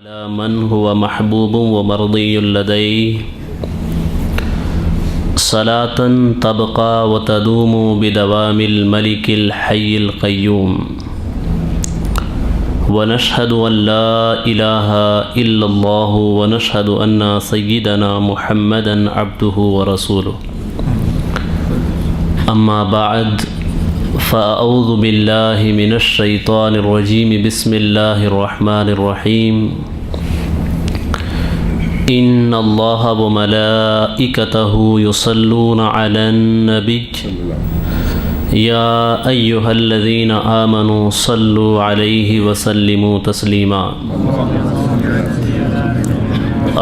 على من هو محبوب ومرضي لديه صلاة تبقى وتدوم بدوام الملك الحي القيوم ونشهد أن لا إله إلا الله ونشهد أن سيدنا محمدا عبده ورسوله أما بعد فأعوذ بالله من الشيطان الرجيم بسم الله الرحمن الرحيم إن الله وملائكته يصلون على النبي يا أيها الذين آمنوا صلوا عليه وسلموا تسليما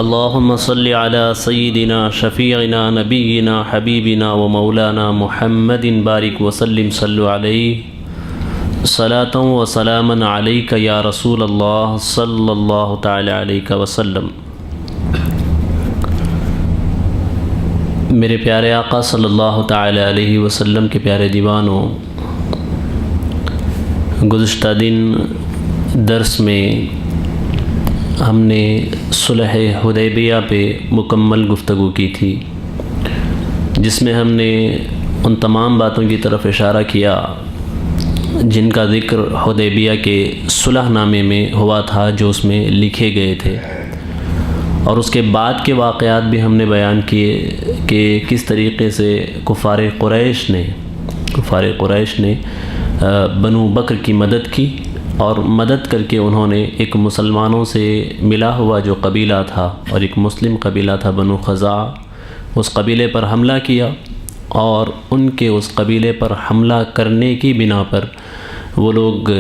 اللهم صل على سيدنا شفيعنا نبينا حبيبنا ومولانا محمد بارك وسلم صلوا عليه صلاة وسلاما عليك يا رسول الله صلى الله تعالى عليك وسلم۔ میرے پیارے آقا صلی اللہ تعالی علیہ وسلم کے پیارے دیوانوں، گزشتہ دن درس میں ہم نے صلح حدیبیہ پہ مکمل گفتگو کی تھی، جس میں ہم نے ان تمام باتوں کی طرف اشارہ کیا جن کا ذکر حدیبیہ کے صلح نامے میں ہوا تھا، جو اس میں لکھے گئے تھے، اور اس کے بعد کے واقعات بھی ہم نے بیان کیے کہ کس طریقے سے کفار قریش نے بنو بکر کی مدد کی، اور مدد کر کے انہوں نے ایک مسلمانوں سے ملا ہوا جو قبیلہ تھا اور ایک مسلم قبیلہ تھا بنو خزاعہ، اس قبیلے پر حملہ کیا، اور ان کے اس قبیلے پر حملہ کرنے کی بنا پر وہ لوگ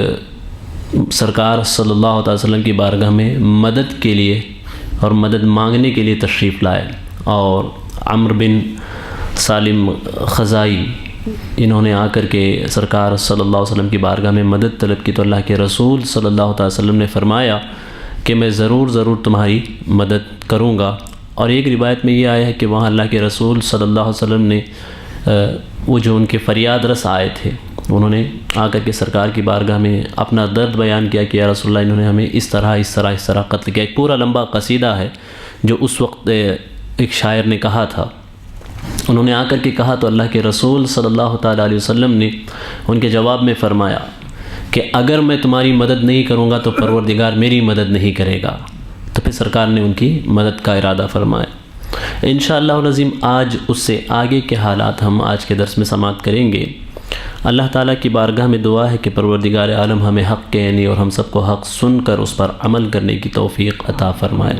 سرکار صلی اللہ علیہ وسلم کی بارگاہ میں مدد کے لیے اور مدد مانگنے کے لیے تشریف لائے، اور عمرو بن سالم خزائی انہوں نے آ کر کے سرکار صلی اللہ علیہ وسلم کی بارگاہ میں مدد طلب کی، تو اللہ کے رسول صلی اللہ علیہ وسلم نے فرمایا کہ میں ضرور تمہاری مدد کروں گا۔ اور ایک روایت میں یہ آیا ہے کہ وہاں اللہ کے رسول صلی اللہ علیہ وسلم نے وہ جو ان کے فریاد رس آئے تھے، انہوں نے آ کر کے سرکار کی بارگاہ میں اپنا درد بیان کیا کہ یا رسول اللہ انہوں نے ہمیں اس طرح قتل کیا۔ ایک پورا لمبا قصیدہ ہے جو اس وقت ایک شاعر نے کہا تھا، انہوں نے آ کر کے کہا تو اللہ کے رسول صلی اللہ تعالیٰ علیہ وسلم نے ان کے جواب میں فرمایا کہ اگر میں تمہاری مدد نہیں کروں گا تو پروردگار میری مدد نہیں کرے گا، تو پھر سرکار نے ان کی مدد کا ارادہ فرمایا۔ انشاءاللہ العظیم آج اس سے آگے کے حالات ہم آج کے درس میں سماعت کریں گے۔ اللہ تعالیٰ کی بارگاہ میں دعا ہے کہ پروردگار عالم ہمیں حق کے یعنی اور ہم سب کو حق سن کر اس پر عمل کرنے کی توفیق عطا فرمائے۔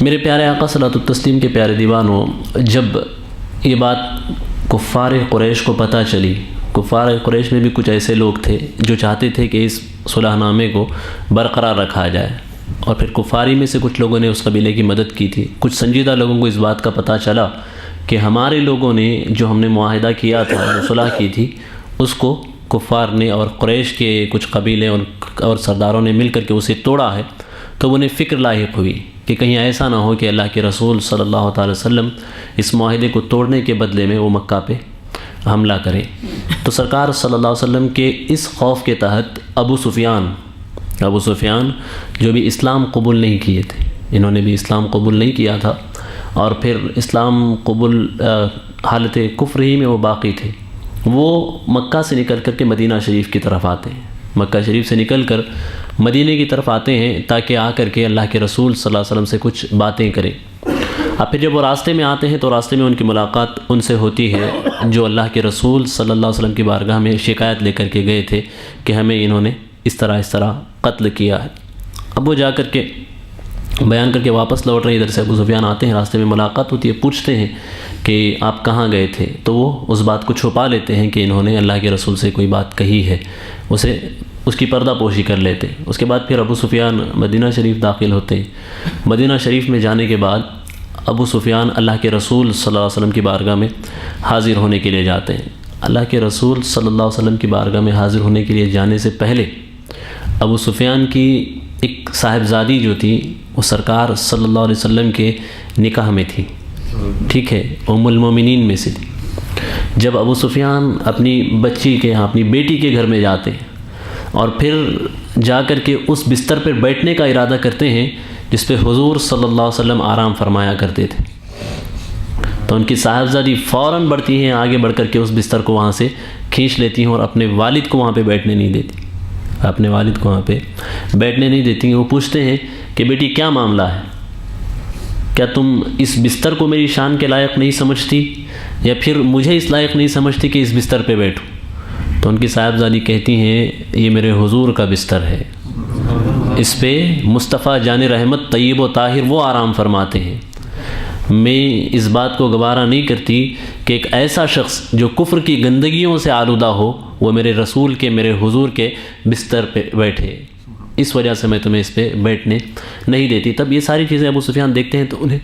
میرے پیارے آقا صلاۃ التسلیم کے پیارے دیوانوں، جب یہ بات کفار قریش کو پتہ چلی، کفار قریش میں بھی کچھ ایسے لوگ تھے جو چاہتے تھے کہ اس صلح نامے کو برقرار رکھا جائے، اور پھر کفاری میں سے کچھ لوگوں نے اس قبیلے کی مدد کی تھی۔ کچھ سنجیدہ لوگوں کو اس بات کا پتہ چلا کہ ہمارے لوگوں نے جو ہم نے معاہدہ کیا تھا، جو صلح کی تھی، اس کو کفار نے اور قریش کے کچھ قبیلے اور سرداروں نے مل کر کے اسے توڑا ہے، تو انہیں فکر لاحق ہوئی کہ کہیں ایسا نہ ہو کہ اللہ کے رسول صلی اللہ تعالی وسلم اس معاہدے کو توڑنے کے بدلے میں وہ مکہ پہ حملہ کریں۔ تو سرکار صلی اللہ علیہ وسلم کے اس خوف کے تحت ابو سفیان جو بھی اسلام قبول نہیں کیے تھے، انہوں نے بھی اسلام قبول نہیں کیا تھا، اور پھر اسلام قبول حالت کفر ہی میں وہ باقی تھے، وہ مکہ سے نکل کر کے مدینہ شریف کی طرف آتے ہیں، مکہ شریف سے نکل کر مدینہ کی طرف آتے ہیں تاکہ آ کر کے اللہ کے رسول صلی اللہ علیہ وسلم سے کچھ باتیں کریں۔ اب پھر جب وہ راستے میں آتے ہیں تو راستے میں ان کی ملاقات ان سے ہوتی ہے جو اللہ کے رسول صلی اللہ علیہ وسلم کی بارگاہ میں شکایت لے کر کے گئے تھے کہ ہمیں انہوں نے اس طرح قتل کیا ہے۔ اب وہ جا کر کے بیان کر کے واپس لوٹ رہے، ادھر سے ابو سفیان آتے ہیں، راستے میں ملاقات ہوتی ہے، پوچھتے ہیں کہ آپ کہاں گئے تھے، تو وہ اس بات کو چھپا لیتے ہیں کہ انہوں نے اللہ کے رسول سے کوئی بات کہی ہے، اس کی پردہ پوشی کر لیتے ہیں۔ اس کے بعد پھر ابو سفیان مدینہ شریف داخل ہوتے ہیں۔ مدینہ شریف میں جانے کے بعد ابو سفیان اللہ کے رسول صلی اللہ علیہ وسلم کی بارگاہ میں حاضر ہونے کے لیے جاتے ہیں۔ اللہ کے رسول صلی اللہ علیہ وسلم کی بارگاہ میں حاضر ہونے کے لیے جانے سے پہلے ابو سفیان کی ایک صاحبزادی جو تھی وہ سرکار صلی اللہ علیہ وسلم کے نکاح میں تھی، ٹھیک ہے، ام المومنین میں سے تھی۔ جب ابو سفیان اپنی بچی کے یہاں اپنی بیٹی کے گھر میں جاتے ہیں اور پھر جا کر کے اس بستر پر بیٹھنے کا ارادہ کرتے ہیں جس پہ حضور صلی اللہ علیہ وسلم آرام فرمایا کرتے تھے، تو ان کی صاحبزادی فوراً بڑھتی ہیں، آگے بڑھ کر کے اس بستر کو وہاں سے کھینچ لیتی ہیں اور اپنے والد کو وہاں پہ بیٹھنے نہیں دیتی، اپنے والد کو وہاں پہ بیٹھنے نہیں دیتی ہیں۔ وہ پوچھتے ہیں کہ بیٹی کیا معاملہ ہے، کیا تم اس بستر کو میری شان کے لائق نہیں سمجھتی یا پھر مجھے اس لائق نہیں سمجھتی کہ اس بستر پہ بیٹھوں؟ تو ان کی صاحبزادی کہتی ہیں یہ میرے حضور کا بستر ہے، اس پہ مصطفیٰ جان رحمت طیب و طاہر وہ آرام فرماتے ہیں، میں اس بات کو گوارا نہیں کرتی کہ ایک ایسا شخص جو کفر کی گندگیوں سے آلودہ ہو وہ میرے رسول کے، میرے حضور کے بستر پہ بیٹھے، اس وجہ سے میں تمہیں اس پہ بیٹھنے نہیں دیتی۔ تب یہ ساری چیزیں ابو سفیان دیکھتے ہیں تو انہیں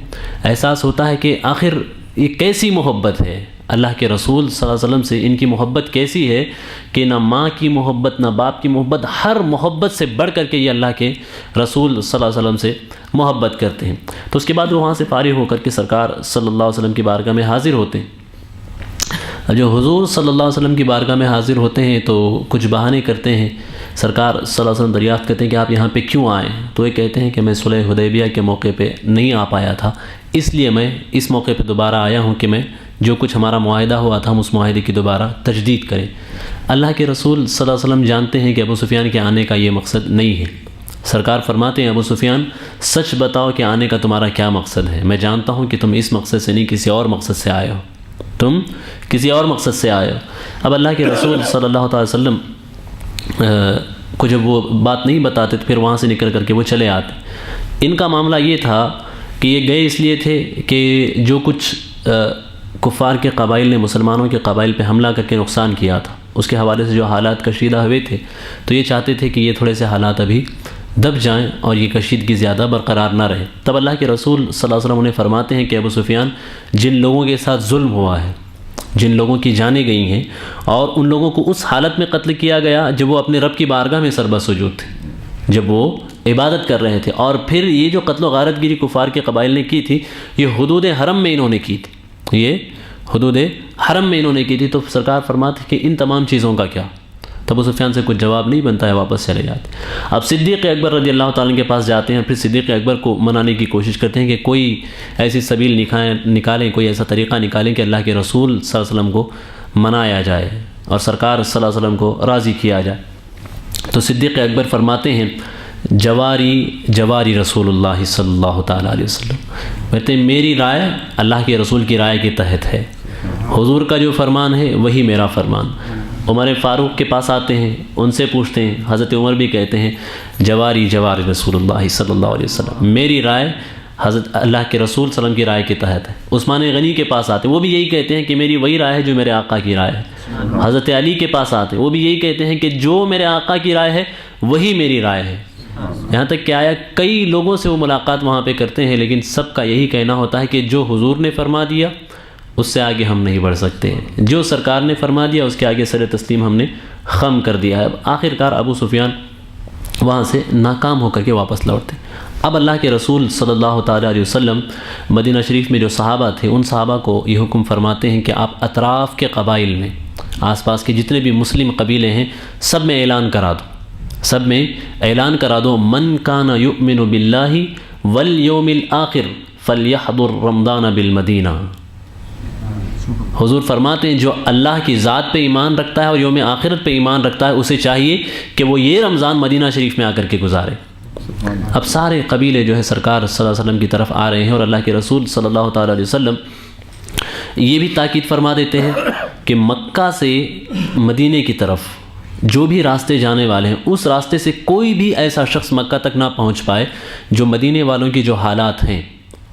احساس ہوتا ہے کہ آخر یہ کیسی محبت ہے اللہ کے رسول صلی اللہ علیہ وسلم سے، ان کی محبت کیسی ہے کہ نہ ماں کی محبت نہ باپ کی محبت، ہر محبت سے بڑھ کر کے یہ اللہ کے رسول صلی اللہ علیہ وسلم سے محبت کرتے ہیں۔ تو اس کے بعد وہ وہاں سے فارغ ہو کر کے سرکار صلی اللہ علیہ وسلم کی بارگاہ میں حاضر ہوتے ہیں۔ جو حضور صلی اللہ علیہ وسلم کی بارگاہ میں حاضر ہوتے ہیں تو کچھ بہانے کرتے ہیں، سرکار صلی اللہ علیہ وسلم دریافت کرتے ہیں کہ آپ یہاں پہ کیوں آئے؟ تو یہ کہتے ہیں کہ میں صلح حدیبیہ کے موقع پہ نہیں آ پایا تھا، اس لیے میں اس موقع پہ دوبارہ آیا ہوں کہ میں جو کچھ ہمارا معاہدہ ہوا تھا ہم اس معاہدے کی دوبارہ تجدید کریں۔ اللہ کے رسول صلی اللہ علیہ وسلم جانتے ہیں کہ ابو سفیان کے آنے کا یہ مقصد نہیں ہے۔ سرکار فرماتے ہیں ابو سفیان سچ بتاؤ کہ آنے کا تمہارا کیا مقصد ہے، میں جانتا ہوں کہ تم اس مقصد سے نہیں کسی اور مقصد سے آئے ہو، تم کسی اور مقصد سے آئے ہو۔ اب اللہ کے رسول صلی اللہ تعالی وسلم کو جب وہ بات نہیں بتاتے تو پھر وہاں سے نکل کر کے وہ چلے آتے۔ ان کا معاملہ یہ تھا کہ یہ گئے اس لیے تھے کہ جو کچھ کفار کے قبائل نے مسلمانوں کے قبائل پہ حملہ کر کے نقصان کیا تھا اس کے حوالے سے جو حالات کشیدہ ہوئے تھے، تو یہ چاہتے تھے کہ یہ تھوڑے سے حالات ابھی دب جائیں اور یہ کشیدگی زیادہ برقرار نہ رہے۔ تب اللہ کے رسول صلی اللہ علیہ وسلم انہیں فرماتے ہیں کہ ابو سفیان جن لوگوں کے ساتھ ظلم ہوا ہے، جن لوگوں کی جانیں گئی ہیں اور ان لوگوں کو اس حالت میں قتل کیا گیا جب وہ اپنے رب کی بارگاہ میں سربہ سجود تھے، جب وہ عبادت کر رہے تھے، اور پھر یہ جو قتل و غارت گیری کفار کے قبائل نے کی تھی یہ حدود حرم میں انہوں نے کی تھی، یہ حدود حرم میں انہوں نے کی تھی۔ تو سرکار فرماتے کہ ان تمام چیزوں کا کیا؟ تو ابو سفیان سے کچھ جواب نہیں بنتا ہے، واپس چلے جاتے۔ اب صدیق اکبر رضی اللہ تعالیٰ کے پاس جاتے ہیں، پھر صدیق اکبر کو منانے کی کوشش کرتے ہیں کہ کوئی ایسی سبیل نکالیں، کوئی ایسا طریقہ نکالیں کہ اللہ کے رسول صلی اللہ علیہ وسلم کو منایا جائے اور سرکار صلی اللہ علیہ وسلم کو راضی کیا جائے۔ تو صدیق اکبر فرماتے ہیں جواری رسول اللہ صلی اللہ تعالیٰ علیہ وسلم، کہتے ہیں میری رائے اللہ کے رسول کی رائے کے تحت ہے، حضور کا جو فرمان ہے وہی میرا فرمان۔ عمر فاروق کے پاس آتے ہیں، ان سے پوچھتے ہیں، حضرت عمر بھی کہتے ہیں جواری رسول اللہ صلی اللہ علیہ وسلم، میری رائے حضرت اللہ کے رسول صلی اللہ علیہ وسلم کی رائے کے تحت ہے۔ عثمان غنی کے پاس آتے ہیں، وہ بھی یہی کہتے ہیں کہ میری وہی رائے ہے جو میرے آقا کی رائے ہے۔ حضرت علی کے پاس آتے ہیں، وہ بھی یہی کہتے ہیں کہ جو میرے آقا کی رائے ہے وہی میری رائے ہے۔ یہاں تک کہ آیا کئی لوگوں سے وہ ملاقات وہاں پہ کرتے ہیں، لیکن سب کا یہی کہنا ہوتا ہے کہ جو حضور نے فرما دیا اس سے آگے ہم نہیں بڑھ سکتے، جو سرکار نے فرما دیا اس کے آگے سر تسلیم ہم نے خم کر دیا ہے۔ آخر کار ابو سفیان وہاں سے ناکام ہو کر کے واپس لوٹتے۔ اب اللہ کے رسول صلی اللہ تعالیٰ علیہ وسلم مدینہ شریف میں جو صحابہ تھے ان صحابہ کو یہ حکم فرماتے ہیں کہ آپ اطراف کے قبائل میں، آس پاس کے جتنے بھی مسلم قبیلے ہیں سب میں اعلان کرا دو، سب میں اعلان کرا دو، من کان یؤمن باللہ والیوم الآخر فلیحضر رمضان بالمدینہ۔ حضور فرماتے ہیں جو اللہ کی ذات پہ ایمان رکھتا ہے اور یوم آخرت پہ ایمان رکھتا ہے اسے چاہیے کہ وہ یہ رمضان مدینہ شریف میں آ کر کے گزارے۔ اب سارے قبیلے جو ہے سرکار صلی اللہ علیہ وسلم کی طرف آ رہے ہیں اور اللہ کے رسول صلی اللہ تعالیٰ علیہ وسلم یہ بھی تاکید فرما دیتے ہیں کہ مکہ سے مدینے کی طرف جو بھی راستے جانے والے ہیں اس راستے سے کوئی بھی ایسا شخص مکہ تک نہ پہنچ پائے جو مدینے والوں کی جو حالات ہیں،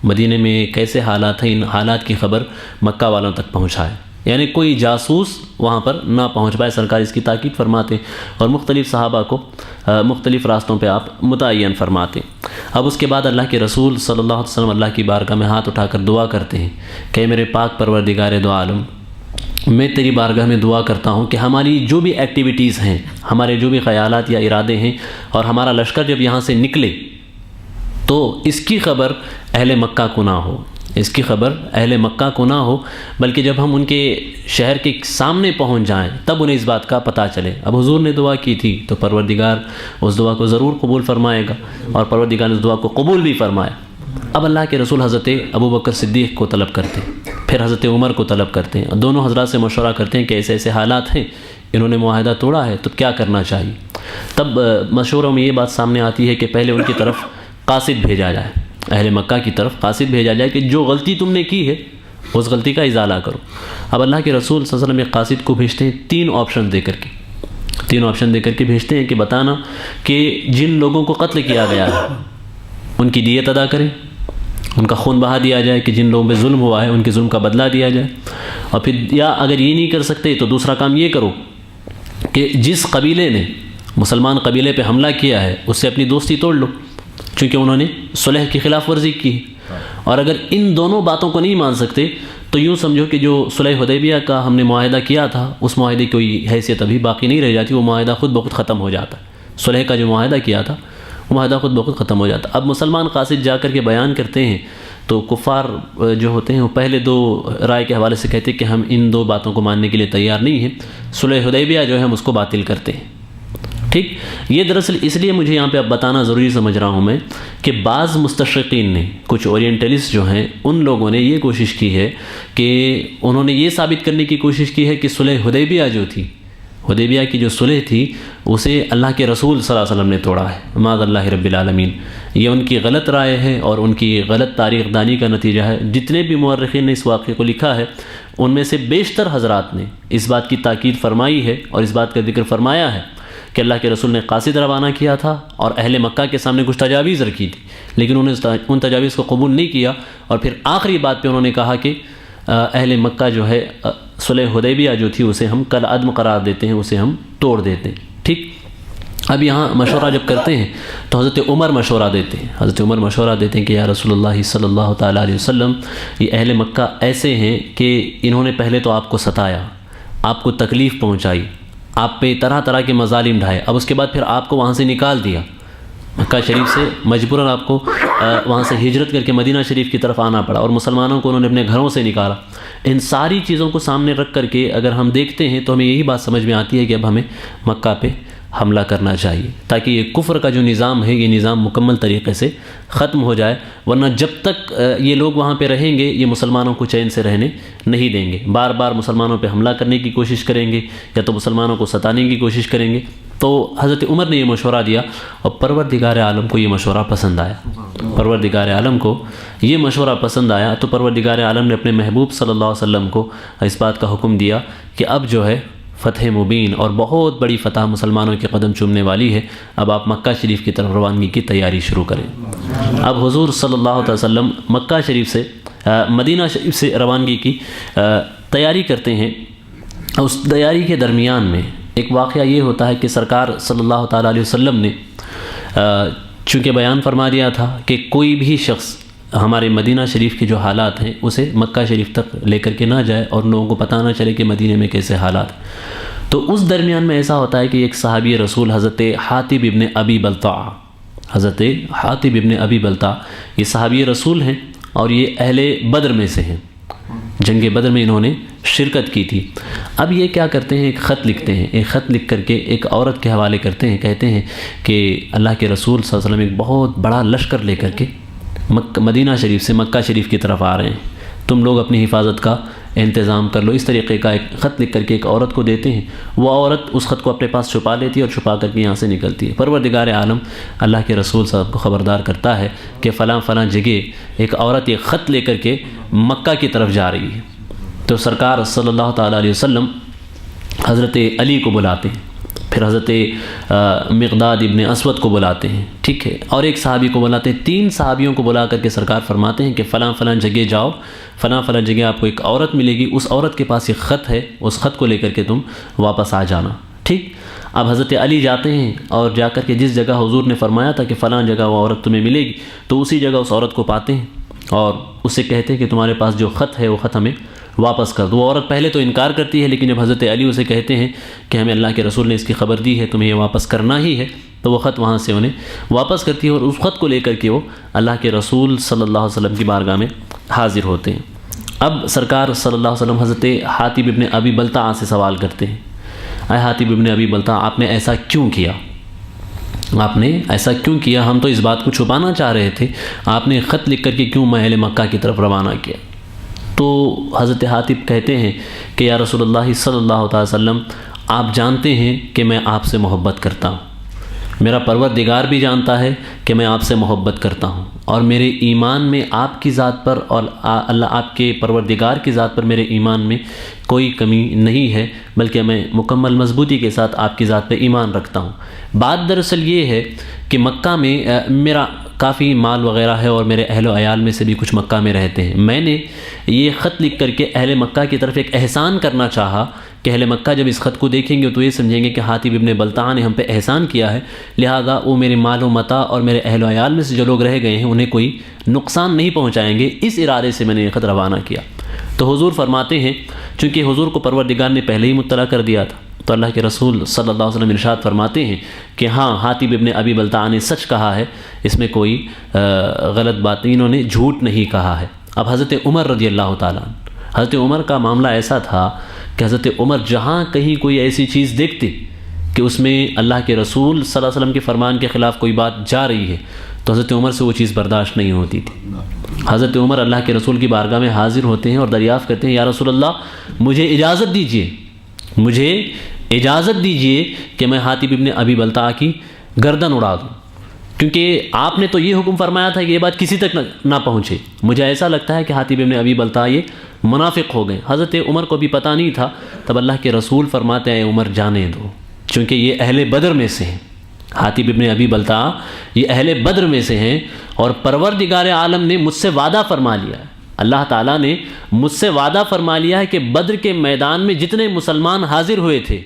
مدینے میں کیسے حالات ہیں، ان حالات کی خبر مکہ والوں تک پہنچائے، یعنی کوئی جاسوس وہاں پر نہ پہنچ پائے۔ سرکار اس کی تاکید فرماتے ہیں اور مختلف صحابہ کو مختلف راستوں پہ آپ متعین فرماتے ہیں۔ اب اس کے بعد اللہ کے رسول صلی اللہ علیہ وسلم اللہ کی بارگاہ میں ہاتھ اٹھا کر دعا کرتے ہیں کہ میرے پاک پروردگار دو عالم، میں تیری بارگاہ میں دعا کرتا ہوں کہ ہماری جو بھی ایکٹیویٹیز ہیں، ہمارے جو بھی خیالات یا ارادے ہیں اور ہمارا لشکر جب یہاں سے نکلے تو اس کی خبر اہل مکہ کو نہ ہو، اس کی خبر اہل مکہ کو نہ ہو، بلکہ جب ہم ان کے شہر کے سامنے پہنچ جائیں تب انہیں اس بات کا پتہ چلے۔ اب حضور نے دعا کی تھی تو پروردگار اس دعا کو ضرور قبول فرمائے گا، اور پروردگار نے اس دعا کو قبول بھی فرمایا۔ اب اللہ کے رسول حضرت ابو بکر صدیق کو طلب کرتے ہیں، پھر حضرت عمر کو طلب کرتے ہیں، دونوں حضرات سے مشورہ کرتے ہیں کہ ایسے ایسے حالات ہیں، انہوں نے معاہدہ توڑا ہے تو کیا کرنا چاہیے۔ تب مشوروں میں یہ بات سامنے آتی ہے کہ پہلے ان کی طرف قاصد بھیجا جائے، اہل مکہ کی طرف قاصد بھیجا جائے کہ جو غلطی تم نے کی ہے اس غلطی کا ازالہ کرو۔ اب اللہ کے رسول صلی اللہ علیہ وسلم ایک قاصد کو بھیجتے ہیں تین آپشن دے کر کے بھیجتے ہیں کہ بتانا کہ جن لوگوں کو قتل کیا گیا ہے ان کی دیت ادا کریں، ان کا خون بہا دیا جائے، کہ جن لوگوں پہ ظلم ہوا ہے ان کے ظلم کا بدلہ دیا جائے، اور پھر یا اگر یہ نہیں کر سکتے تو دوسرا کام یہ کرو کہ جس قبیلے نے مسلمان قبیلے پہ حملہ کیا ہے اس سے اپنی دوستی توڑ لو، چونکہ انہوں نے صلح کی خلاف ورزی کی ہے۔ اور اگر ان دونوں باتوں کو نہیں مان سکتے تو یوں سمجھو کہ جو صلح حدیبیہ کا ہم نے معاہدہ کیا تھا اس معاہدے کی کوئی حیثیت ابھی باقی نہیں رہ جاتی، وہ معاہدہ خود بخود ختم ہو جاتا ہے۔ صلح کا جو معاہدہ کیا تھا وہ معاہدہ خود بخود ختم ہو جاتا۔ اب مسلمان قاصد جا کر کے بیان کرتے ہیں تو کفار جو ہوتے ہیں وہ پہلے دو رائے کے حوالے سے کہتے ہیں کہ ہم ان دو باتوں کو ماننے کے لیے تیار نہیں ہیں، صلح حدیبیہ جو ہے ہم اس کو باطل کرتے ہیں۔ ٹھیک، یہ دراصل اس لیے مجھے یہاں پہ اب بتانا ضروری سمجھ رہا ہوں میں کہ بعض مستشرقین نے، کچھ اورینٹلسٹ جو ہیں ان لوگوں نے یہ کوشش کی ہے کہ انہوں نے یہ ثابت کرنے کی کوشش کی ہے کہ صلح حدیبیہ جو تھی، حدیبیہ کی جو صلح تھی اسے اللہ کے رسول صلی اللہ علیہ وسلم نے توڑا ہے، معاذ اللہ رب العالمین۔ یہ ان کی غلط رائے ہے اور ان کی غلط تاریخ دانی کا نتیجہ ہے۔ جتنے بھی مورخین نے اس واقعے کو لکھا ہے ان میں سے بیشتر حضرات نے اس بات کی تاکید فرمائی ہے اور اس بات کا ذکر فرمایا ہے کہ اللہ کے رسول نے قاصد روانہ کیا تھا اور اہل مکہ کے سامنے کچھ تجاویز رکھی تھی، لیکن انہوں نے ان تجاویز کو قبول نہیں کیا، اور پھر آخری بات پہ انہوں نے کہا کہ اہل مکہ جو ہے صلح حدیبیہ جو تھی اسے ہم کل عدم قرار دیتے ہیں، اسے ہم توڑ دیتے ہیں۔ ٹھیک، اب یہاں مشورہ جب کرتے ہیں تو حضرت عمر مشورہ دیتے ہیں، حضرت عمر مشورہ دیتے ہیں کہ یا رسول اللہ صلی اللہ تعالیٰ علیہ وسلم، یہ اہل مکہ ایسے ہیں کہ انہوں نے پہلے تو آپ کو ستایا، آپ کو تکلیف پہنچائی، آپ پہ طرح طرح کے مظالم ڈھائے، اب اس کے بعد پھر آپ کو وہاں سے نکال دیا، مکہ شریف سے مجبوراً آپ کو وہاں سے ہجرت کر کے مدینہ شریف کی طرف آنا پڑا، اور مسلمانوں کو انہوں نے اپنے گھروں سے نکالا۔ ان ساری چیزوں کو سامنے رکھ کر کے اگر ہم دیکھتے ہیں تو ہمیں یہی بات سمجھ میں آتی ہے کہ اب ہمیں مکہ پہ حملہ کرنا چاہیے تاکہ یہ کفر کا جو نظام ہے یہ نظام مکمل طریقے سے ختم ہو جائے، ورنہ جب تک یہ لوگ وہاں پہ رہیں گے یہ مسلمانوں کو چین سے رہنے نہیں دیں گے، بار بار مسلمانوں پہ حملہ کرنے کی کوشش کریں گے یا تو مسلمانوں کو ستانے کی کوشش کریں گے۔ تو حضرت عمر نے یہ مشورہ دیا اور پروردگار عالم کو یہ مشورہ پسند آیا، پروردگار عالم کو یہ مشورہ پسند آیا تو پروردگار عالم نے اپنے محبوب صلی اللہ علیہ وسلم کو اس بات کا حکم دیا کہ اب جو ہے فتح مبین اور بہت بڑی فتح مسلمانوں کے قدم چومنے والی ہے، اب آپ مکہ شریف کی طرف روانگی کی تیاری شروع کریں۔ اب حضور صلی اللہ علیہ وسلم مکہ شریف سے مدینہ شریف سے روانگی کی تیاری کرتے ہیں۔ اس تیاری کے درمیان میں ایک واقعہ یہ ہوتا ہے کہ سرکار صلی اللہ تعالیٰ علیہ وسلم نے چونکہ بیان فرما دیا تھا کہ کوئی بھی شخص ہمارے مدینہ شریف کے جو حالات ہیں اسے مکہ شریف تک لے کر کے نہ جائے اور لوگوں کو پتہ نہ چلے کہ مدینہ میں کیسے حالات ہیں۔ تو اس درمیان میں ایسا ہوتا ہے کہ ایک صحابی رسول حضرت حاطب ابن ابی بلتع، حضرت حاطب ابن ابی بلتع یہ صحابی رسول ہیں اور یہ اہل بدر میں سے ہیں، جنگ بدر میں انہوں نے شرکت کی تھی۔ اب یہ کیا کرتے ہیں، ایک خط لکھتے ہیں، ایک خط لکھ کر کے ایک عورت کے حوالے کرتے ہیں، کہتے ہیں کہ اللہ کے رسول صلی اللہ علیہ وسلم ایک بہت بڑا لشکر لے کر کے مدینہ شریف سے مکہ شریف کی طرف آ رہے ہیں، تم لوگ اپنی حفاظت کا انتظام کر لو۔ اس طریقے کا ایک خط لکھ کر کے ایک عورت کو دیتے ہیں، وہ عورت اس خط کو اپنے پاس چھپا لیتی ہے اور چھپا کر کے یہاں سے نکلتی ہے۔ پروردگار عالم اللہ کے رسول صاحب کو خبردار کرتا ہے کہ فلاں فلاں جگہ ایک عورت ایک خط لے کر کے مکہ کی طرف جا رہی ہے۔ تو سرکار صلی اللہ تعالیٰ علیہ وسلم حضرت علی کو بلاتے ہیں، پھر حضرت مقداد ابن اسود کو بلاتے ہیں، ٹھیک ہے، اور ایک صحابی کو بلاتے ہیں۔ 3 صحابیوں کو بلا کر کے سرکار فرماتے ہیں کہ فلاں فلاں جگہ جاؤ، فلاں فلاں جگہ آپ کو ایک عورت ملے گی، اس عورت کے پاس ایک خط ہے، اس خط کو لے کر کے تم واپس آ جانا، ٹھیک۔ اب حضرت علی جاتے ہیں اور جا کر کے جس جگہ حضور نے فرمایا تھا کہ فلاں جگہ وہ عورت تمہیں ملے گی، تو اسی جگہ اس عورت کو پاتے ہیں اور اس سے کہتے ہیں کہ تمہارے پاس جو خط ہے وہ خط ہمیں واپس کر دو۔ وہ عورت پہلے تو انکار کرتی ہے، لیکن جب حضرت علی اسے کہتے ہیں کہ ہمیں اللہ کے رسول نے اس کی خبر دی ہے، تمہیں یہ واپس کرنا ہی ہے، تو وہ خط وہاں سے انہیں واپس کرتی ہے اور اس خط کو لے کر کے وہ اللہ کے رسول صلی اللہ علیہ وسلم کی بارگاہ میں حاضر ہوتے ہیں۔ اب سرکار صلی اللہ علیہ وسلم حضرت حاتب ابن ابی بلتع سے سوال کرتے ہیں، اے حاتب ابن ابی بلتع، آپ نے ایسا کیوں کیا؟ آپ نے ایسا کیوں کیا؟ ہم تو اس بات کو چھپانا چاہ رہے تھے، آپ نے خط لکھ کر کے کیوں اہل مکہ کی طرف روانہ کیا؟ تو حضرت حاتب کہتے ہیں کہ یا رسول اللہ صلی اللہ علیہ وسلم، آپ جانتے ہیں کہ میں آپ سے محبت کرتا ہوں، میرا پروردگار بھی جانتا ہے کہ میں آپ سے محبت کرتا ہوں، اور میرے ایمان میں آپ کی ذات پر اور اللہ آپ کے پروردگار کی ذات پر میرے ایمان میں کوئی کمی نہیں ہے، بلکہ میں مکمل مضبوطی کے ساتھ آپ کی ذات پہ ایمان رکھتا ہوں۔ بات دراصل یہ ہے کہ مکہ میں میرا کافی مال وغیرہ ہے اور میرے اہل و عیال میں سے بھی کچھ مکہ میں رہتے ہیں۔ میں نے یہ خط لکھ کر کے اہل مکہ کی طرف ایک احسان کرنا چاہا کہ اہل مکہ جب اس خط کو دیکھیں گے تو یہ سمجھیں گے کہ حاتب ابن بلتع نے ہم پہ احسان کیا ہے، لہذا وہ میرے مال و متاع اور میرے اہل و عیال میں سے جو لوگ رہ گئے ہیں انہیں کوئی نقصان نہیں پہنچائیں گے، اس ارادے سے میں نے یہ خط روانہ کیا۔ تو حضور فرماتے ہیں، چونکہ حضور کو پروردگار نے پہلے ہی مطلع کر دیا تھا، تو اللہ کے رسول صلی اللہ علیہ وسلم ارشاد فرماتے ہیں کہ ہاں، حاتب ابن ابی بلتع نے سچ کہا ہے، اس میں کوئی غلط بات نہیں، انہوں نے جھوٹ نہیں کہا ہے۔ اب حضرت عمر رضی اللہ تعالیٰ عنہ، حضرت عمر کا معاملہ ایسا تھا کہ حضرت عمر جہاں کہیں کوئی ایسی چیز دیکھتے کہ اس میں اللہ کے رسول صلی اللہ علیہ وسلم کے فرمان کے خلاف کوئی بات جا رہی ہے تو حضرت عمر سے وہ چیز برداشت نہیں ہوتی تھی۔ حضرت عمر اللہ کے رسول کی بارگاہ میں حاضر ہوتے ہیں اور دریافت کرتے ہیں، یا رسول اللہ، مجھے اجازت دیجیے، مجھے اجازت دیجیے کہ میں حاتب ابن ابی بلتع کی گردن اڑا دوں، کیونکہ آپ نے تو یہ حکم فرمایا تھا کہ یہ بات کسی تک نہ پہنچے، مجھے ایسا لگتا ہے کہ حاتب ابن ابی بلتع یہ منافق ہو گئے۔ حضرت عمر کو بھی پتہ نہیں تھا، تب اللہ کے رسول فرماتے ہیں، عمر جانے دو، چونکہ یہ اہل بدر میں سے ہیں، حاتب ابن ابی بلتع یہ اہل بدر میں سے ہیں، اور پروردگار عالم نے مجھ سے وعدہ فرما لیا ہے، اللہ تعالیٰ نے مجھ سے وعدہ فرما لیا ہے کہ بدر کے میدان میں جتنے مسلمان حاضر ہوئے تھے،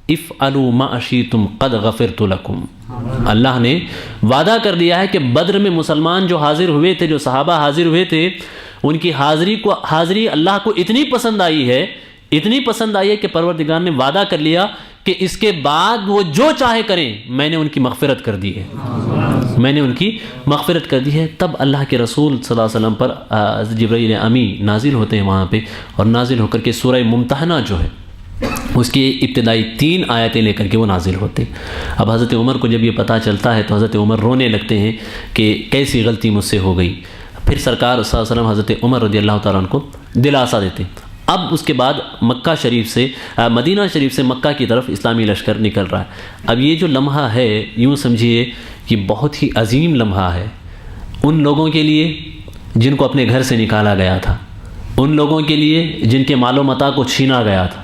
افعلوا ما شئتم قد غفرت لکم، اللہ نے وعدہ کر دیا ہے کہ بدر میں مسلمان جو حاضر ہوئے تھے، جو صحابہ حاضر ہوئے تھے، ان کی حاضری اللہ کو اتنی پسند آئی ہے کہ پروردگار نے وعدہ کر لیا کہ اس کے بعد وہ جو چاہے کریں، میں نے ان کی مغفرت کر دی ہے، میں نے ان کی مغفرت کر دی ہے۔ تب اللہ کے رسول صلی اللہ علیہ وسلم پر جبرائیل امی نازل ہوتے ہیں وہاں پہ، اور نازل ہو کر کے سورہ ممتحنہ جو ہے اس کی ابتدائی 3 آیتیں لے کر کے وہ نازل ہوتے ہیں۔ اب حضرت عمر کو جب یہ پتہ چلتا ہے تو حضرت عمر رونے لگتے ہیں کہ کیسی غلطی مجھ سے ہو گئی۔ پھر سرکار صلی اللہ علیہ وسلم حضرت عمر رضی اللہ تعالیٰ عنہ کو دلاسا دیتے ہیں۔ اب اس کے بعد مکہ شریف سے مدینہ شریف سے مکہ کی طرف اسلامی لشکر نکل رہا ہے۔ اب یہ جو لمحہ ہے، یوں سمجھیے یہ بہت ہی عظیم لمحہ ہے ان لوگوں کے لیے جن کو اپنے گھر سے نکالا گیا تھا، ان لوگوں کے لیے جن کے مال و متاع کو چھینا گیا تھا،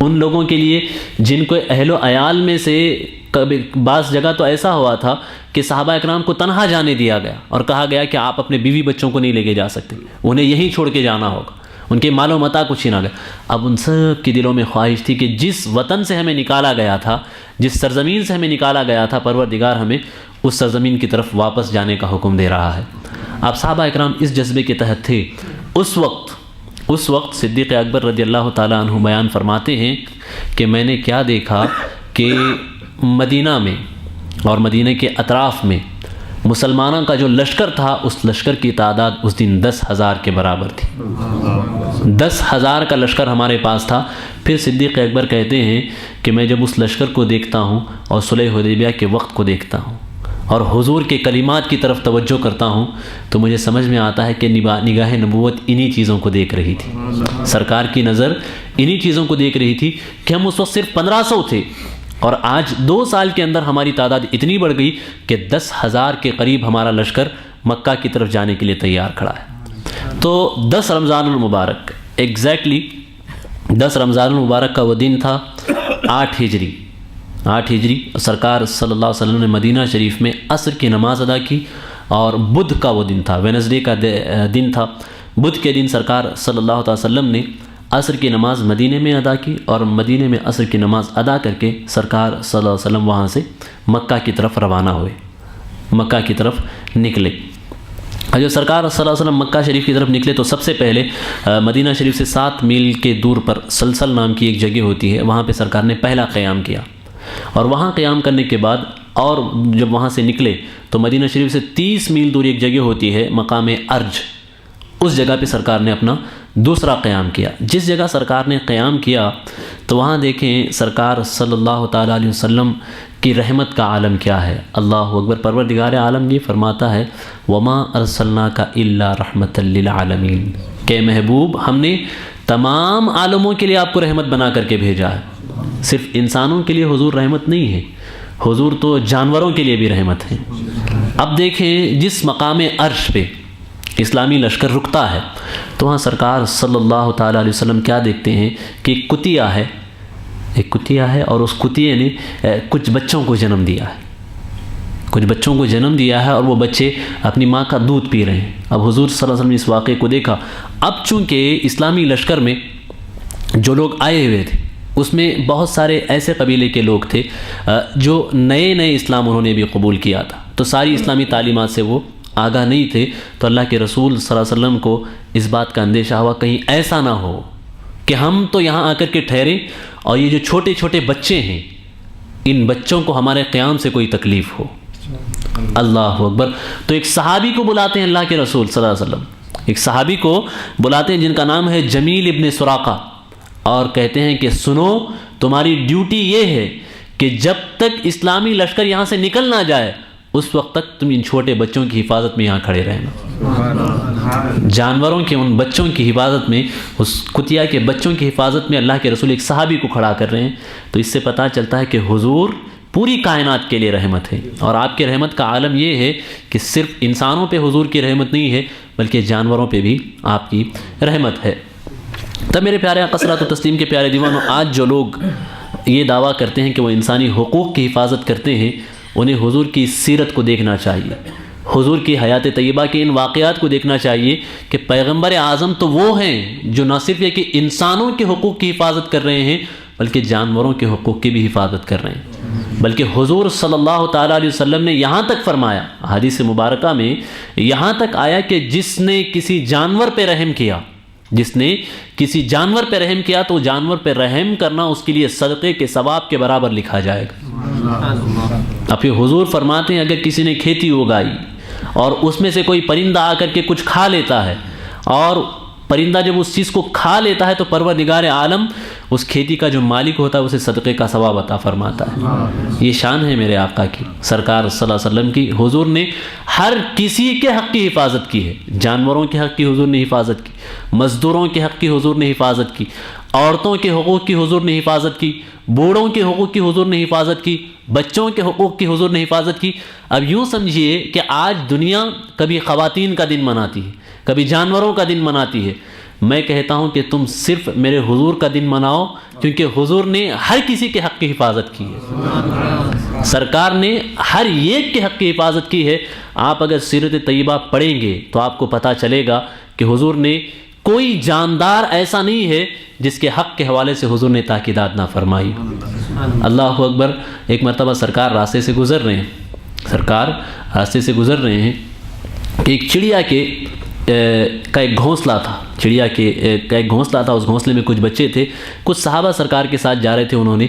ان لوگوں کے لیے جن کو اہل و عیال میں سے کبھی بعض جگہ تو ایسا ہوا تھا کہ صحابہ اکرام کو تنہا جانے دیا گیا اور کہا گیا کہ آپ اپنے بیوی بچوں کو نہیں لے کے جا سکتے، انہیں یہیں چھوڑ کے جانا ہوگا، ان کے مال و متاع کو چھینا گیا۔ اب ان سب کے دلوں میں خواہش تھی کہ جس وطن سے ہمیں نکالا گیا تھا، جس سرزمین سے ہمیں نکالا گیا تھا، پروردگار ہمیں اس سرزمین کی طرف واپس جانے کا حکم دے رہا ہے۔ اب صحابہ اکرام اس جذبے کے تحت تھے۔ اس وقت صدیق اکبر رضی اللہ تعالیٰ عنہ بیان فرماتے ہیں کہ میں نے کیا دیکھا کہ مدینہ میں اور مدینہ کے اطراف میں مسلمانوں کا جو لشکر تھا، اس لشکر کی تعداد اس دن 10,000 کے برابر تھی۔ 10,000 کا لشکر ہمارے پاس تھا۔ پھر صدیق اکبر کہتے ہیں کہ میں جب اس لشکر کو دیکھتا ہوں اور صلح حدیبیہ کے وقت کو دیکھتا ہوں اور حضور کے کلمات کی طرف توجہ کرتا ہوں تو مجھے سمجھ میں آتا ہے کہ نگاہ نبوت انہی چیزوں کو دیکھ رہی تھی، سرکار کی نظر انہی چیزوں کو دیکھ رہی تھی کہ ہم اس وقت صرف 1500 تھے، اور آج 2 سال کے اندر ہماری تعداد اتنی بڑھ گئی کہ 10,000 کے قریب ہمارا لشکر مکہ کی طرف جانے کے لیے تیار کھڑا ہے۔ تو 10 رمضان المبارک، ایگزیکٹلی 10 رمضان المبارک کا وہ دن تھا 8 ہجری، سرکار صلی اللہ علیہ وسلم نے مدینہ شریف میں عصر کی نماز ادا کی، اور بدھ کا وہ دن تھا، وینسڈے کا دن تھا۔ بدھ کے دن سرکار صلی اللہ علیہ وسلم نے عصر کی نماز مدینے میں ادا کی، اور مدینے میں عصر کی نماز ادا کر کے سرکار صلی اللہ علیہ وسلم وہاں سے مکہ کی طرف روانہ ہوئے، مکہ کی طرف نکلے۔ جب سرکار صلی اللہ علیہ وسلم مکہ شریف کی طرف نکلے تو سب سے پہلے مدینہ شریف سے 7 میل کے دور پر سلسل نام کی ایک جگہ ہوتی ہے، وہاں پہ سرکار نے پہلا قیام کیا، اور وہاں قیام کرنے کے بعد اور جب وہاں سے نکلے تو مدینہ شریف سے 30 میل دور ایک جگہ ہوتی ہے مقام ارج، اس جگہ پہ سرکار نے اپنا دوسرا قیام کیا. جس جگہ سرکار نے قیام کیا تو وہاں دیکھیں سرکار صلی اللہ تعالیٰ علیہ وسلم کی رحمت کا عالم کیا ہے. اللہ اکبر. پروردگار عالم یہ فرماتا ہے وما ارسلناک الا رحمۃ للعالمین، کہ محبوب ہم نے تمام عالموں کے لیے آپ کو رحمت بنا کر کے بھیجا ہے. صرف انسانوں کے لیے حضور رحمت نہیں ہے، حضور تو جانوروں کے لیے بھی رحمت ہے. اب دیکھیں جس مقام عرش پہ اسلامی لشکر رکتا ہے تو وہاں سرکار صلی اللہ تعالیٰ علیہ وسلم کیا دیکھتے ہیں کہ ایک کتیا ہے اور اس کتیے نے کچھ بچوں کو جنم دیا ہے، اور وہ بچے اپنی ماں کا دودھ پی رہے ہیں. اب حضور صلی اللہ علیہ وسلم نے اس واقعے کو دیکھا. اب چونکہ اسلامی لشکر میں جو لوگ آئے ہوئے تھے اس میں بہت سارے ایسے قبیلے کے لوگ تھے جو نئے اسلام انہوں نے بھی قبول کیا تھا، تو ساری اسلامی تعلیمات سے وہ آگاہ نہیں تھے. تو اللہ کے رسول صلی اللہ علیہ وسلم کو اس بات کا اندیشہ ہوا کہیں ایسا نہ ہو کہ ہم تو یہاں آ کر کے ٹھہریں اور یہ جو چھوٹے چھوٹے بچے ہیں ان بچوں کو ہمارے قیام سے کوئی تکلیف ہو. اللہ اکبر. تو ایک صحابی کو بلاتے ہیں اللہ کے رسول صلی اللہ علیہ وسلم، ایک صحابی کو بلاتے ہیں جن کا نام ہے جمیل ابن سراقہ، اور کہتے ہیں کہ سنو تمہاری ڈیوٹی یہ ہے کہ جب تک اسلامی لشکر یہاں سے نکل نہ جائے اس وقت تک تم ان چھوٹے بچوں کی حفاظت میں یہاں کھڑے رہنا. جانوروں کے ان بچوں کی حفاظت میں، اس کتیا کے بچوں کی حفاظت میں اللہ کے رسول ایک صحابی کو کھڑا کر رہے ہیں. تو اس سے پتہ چلتا ہے کہ حضور پوری کائنات کے لیے رحمت ہے، اور آپ کے رحمت کا عالم یہ ہے کہ صرف انسانوں پہ حضور کی رحمت نہیں ہے بلکہ جانوروں پہ بھی آپ کی رحمت ہے. تب میرے پیارے آقا صلوات و تسلیم کے پیارے دیوانوں، آج جو لوگ یہ دعویٰ کرتے ہیں کہ وہ انسانی حقوق کی حفاظت کرتے ہیں انہیں حضور کی سیرت کو دیکھنا چاہیے، حضور کی حیات طیبہ کے ان واقعات کو دیکھنا چاہیے کہ پیغمبر اعظم تو وہ ہیں جو نہ صرف یہ کہ انسانوں کے حقوق کی حفاظت کر رہے ہیں بلکہ جانوروں کے حقوق کی بھی حفاظت کر رہے ہیں. بلکہ حضور صلی اللہ تعالیٰ علیہ وسلم نے یہاں تک فرمایا، حدیث مبارکہ میں یہاں تک آیا کہ جس نے کسی جانور پہ رحم کیا، تو جانور پہ رحم کرنا اس کے لیے صدقے کے ثواب کے برابر لکھا جائے گا. اب پھر حضور فرماتے ہیں اگر کسی نے کھیتی اگائی اور اس میں سے کوئی پرندہ آ کر کے کچھ کھا لیتا ہے، اور پرندہ جب اس چیز کو کھا لیتا ہے تو پروردگار عالم اس کھیتی کا جو مالک ہوتا ہے اسے صدقے کا ثواب عطا فرماتا ہے. یہ شان ہے میرے آقا کی، سرکار صلی اللہ علیہ وسلم کی. حضور نے ہر کسی کے حق کی حفاظت کی ہے. جانوروں کے حق کی حضور نے حفاظت کی، مزدوروں کے حق کی حضور نے حفاظت کی، عورتوں کے حقوق کی حضور نے حفاظت کی، بوڑھوں کے حقوق کی حضور نے حفاظت کی، بچوں کے حقوق کی حضور نے حفاظت کی. اب یوں سمجھیے کہ آج دنیا کبھی خواتین کا دن مناتی ہے، کبھی جانوروں کا دن مناتی ہے. میں کہتا ہوں کہ تم صرف میرے حضور کا دن مناؤ، کیونکہ حضور نے ہر کسی کے حق کی حفاظت کی ہے، سرکار نے ہر ایک کے حق کی حفاظت کی ہے. آپ اگر سیرت طیبہ پڑھیں گے تو آپ کو پتہ چلے گا کہ حضور نے کوئی جاندار ایسا نہیں ہے جس کے حق کے حوالے سے حضور نے تاکیدات نہ فرمائی. اللہ اکبر. ایک مرتبہ سرکار راستے سے گزر رہے ہیں کہ ایک چڑیا کا ایک گھونسلہ تھا، اس گھونسلے میں کچھ بچے تھے. کچھ صحابہ سرکار کے ساتھ جا رہے تھے، انہوں نے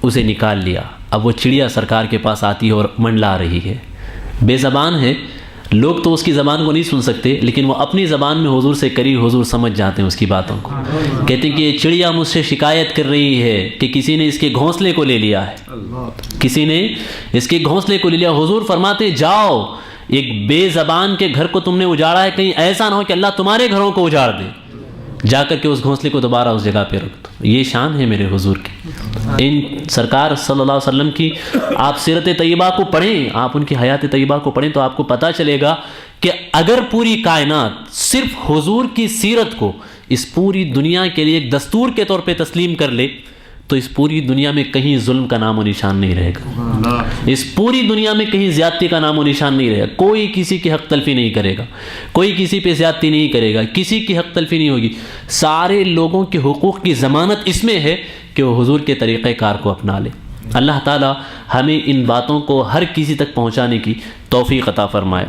اسے نکال لیا. اب وہ چڑیا سرکار کے پاس آتی ہے اور منڈلا رہی ہے، بے زبان ہے، لوگ تو اس کی زبان کو نہیں سن سکتے لیکن وہ اپنی زبان میں حضور سے قریب حضور سمجھ جاتے ہیں اس کی باتوں کو. کہتے ہیں کہ یہ چڑیا مجھ سے شکایت کر رہی ہے کہ کسی نے اس کے گھونسلے کو لے لیا ہے، حضور فرماتے جاؤ، ایک بے زبان کے گھر کو تم نے اجاڑا ہے، کہیں ایسا نہ ہو کہ اللہ تمہارے گھروں کو اجاڑ دے، جا کر کے اس گھونسلے کو دوبارہ اس جگہ پہ رکھ دو. یہ شان ہے میرے حضور کی. ان سرکار صلی اللہ علیہ وسلم کی آپ سیرت طیبہ کو پڑھیں، آپ ان کی حیات طیبہ کو پڑھیں تو آپ کو پتہ چلے گا کہ اگر پوری کائنات صرف حضور کی سیرت کو اس پوری دنیا کے لیے ایک دستور کے طور پہ تسلیم کر لے تو اس پوری دنیا میں کہیں ظلم کا نام و نشان نہیں رہے گا، اس پوری دنیا میں کہیں زیادتی کا نام و نشان نہیں رہے گا. کوئی کسی کی حق تلفی نہیں کرے گا، کوئی کسی پہ زیادتی نہیں کرے گا، کسی کی حق تلفی نہیں ہوگی. سارے لوگوں کے حقوق کی ضمانت اس میں ہے کہ وہ حضور کے طریقہ کار کو اپنا لے. اللہ تعالی ہمیں ان باتوں کو ہر کسی تک پہنچانے کی توفیق عطا فرمائے.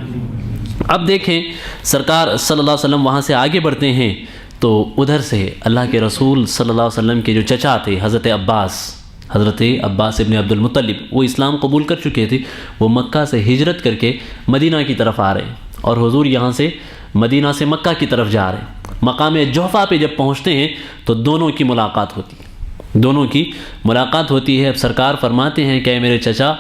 اب دیکھیں سرکار صلی اللہ علیہ وسلم وہاں سے آگے بڑھتے ہیں تو ادھر سے اللہ کے رسول صلی اللہ علیہ وسلم کے جو چچا تھے حضرت عباس ابن عبد المطلب، وہ اسلام قبول کر چکے تھے. وہ مکہ سے ہجرت کر کے مدینہ کی طرف آ رہے ہیں اور حضور یہاں سے مدینہ سے مکہ کی طرف جا رہے ہیں، مقام جحفہ پہ جب پہنچتے ہیں تو دونوں کی ملاقات ہوتی ہے، دونوں کی ملاقات ہوتی ہے۔ اب سرکار فرماتے ہیں کہ اے میرے چچا،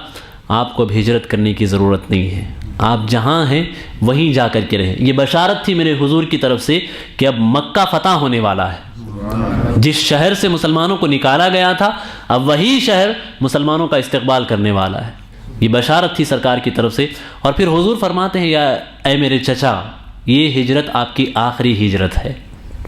آپ کو اب ہجرت کرنے کی ضرورت نہیں ہے، آپ جہاں ہیں وہیں جا کر کے رہیں۔ یہ بشارت تھی میرے حضور کی طرف سے کہ اب مکہ فتح ہونے والا ہے۔ جس شہر سے مسلمانوں کو نکالا گیا تھا، اب وہی شہر مسلمانوں کا استقبال کرنے والا ہے۔ یہ بشارت تھی سرکار کی طرف سے۔ اور پھر حضور فرماتے ہیں، یا اے میرے چچا، یہ ہجرت آپ کی آخری ہجرت ہے۔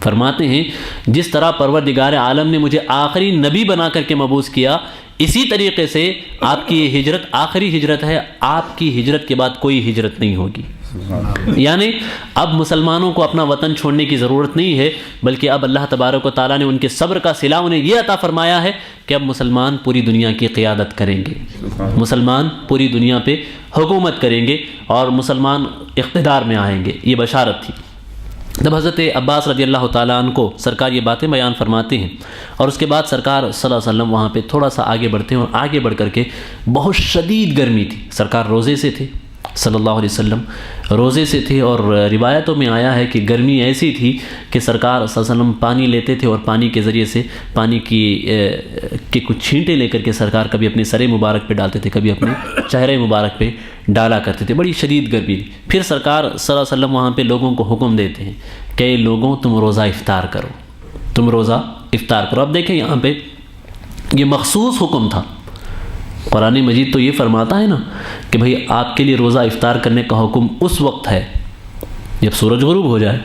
فرماتے ہیں جس طرح پروردگار عالم نے مجھے آخری نبی بنا کر کے مبعوث کیا، اسی طریقے سے آپ کی یہ ہجرت آخری ہجرت ہے، آپ کی ہجرت کے بعد کوئی ہجرت نہیں ہوگی۔ یعنی اب مسلمانوں کو اپنا وطن چھوڑنے کی ضرورت نہیں ہے، بلکہ اب اللہ تبارک و تعالیٰ نے ان کے صبر کا صلہ انہیں یہ عطا فرمایا ہے کہ اب مسلمان پوری دنیا کی قیادت کریں گے، مسلمان پوری دنیا پہ حکومت کریں گے اور مسلمان اقتدار میں آئیں گے۔ یہ بشارت تھی۔ جب حضرت عباس رضی اللہ تعالیٰ عنہ کو سرکار یہ باتیں بیان فرماتے ہیں، اور اس کے بعد سرکار صلی اللہ علیہ وسلم وہاں پہ تھوڑا سا آگے بڑھتے ہیں، اور آگے بڑھ کر کے بہت شدید گرمی تھی، سرکار روزے سے تھے، صلی اللہ علیہ وسلم روزے سے تھے، اور روایتوں میں آیا ہے کہ گرمی ایسی تھی کہ سرکار صلی اللہ علیہ وسلم پانی لیتے تھے، اور پانی کے ذریعے سے پانی کی کچھ چھینٹیں لے کر کے سرکار کبھی اپنے سر مبارک پہ ڈالتے تھے، کبھی اپنے چہرے مبارک پہ ڈالا کرتے تھے۔ بڑی شدید گرمی تھی۔ پھر سرکار صلی اللہ علیہ وسلم وہاں پہ لوگوں کو حکم دیتے ہیں کہ لوگوں تم روزہ افطار کرو، تم روزہ افطار کرو۔ اب دیکھیں یہاں پہ یہ مخصوص حکم تھا۔ قرآن مجید تو یہ فرماتا ہے نا کہ بھئی آپ کے لیے روزہ افطار کرنے کا حکم اس وقت ہے جب سورج غروب ہو جائے،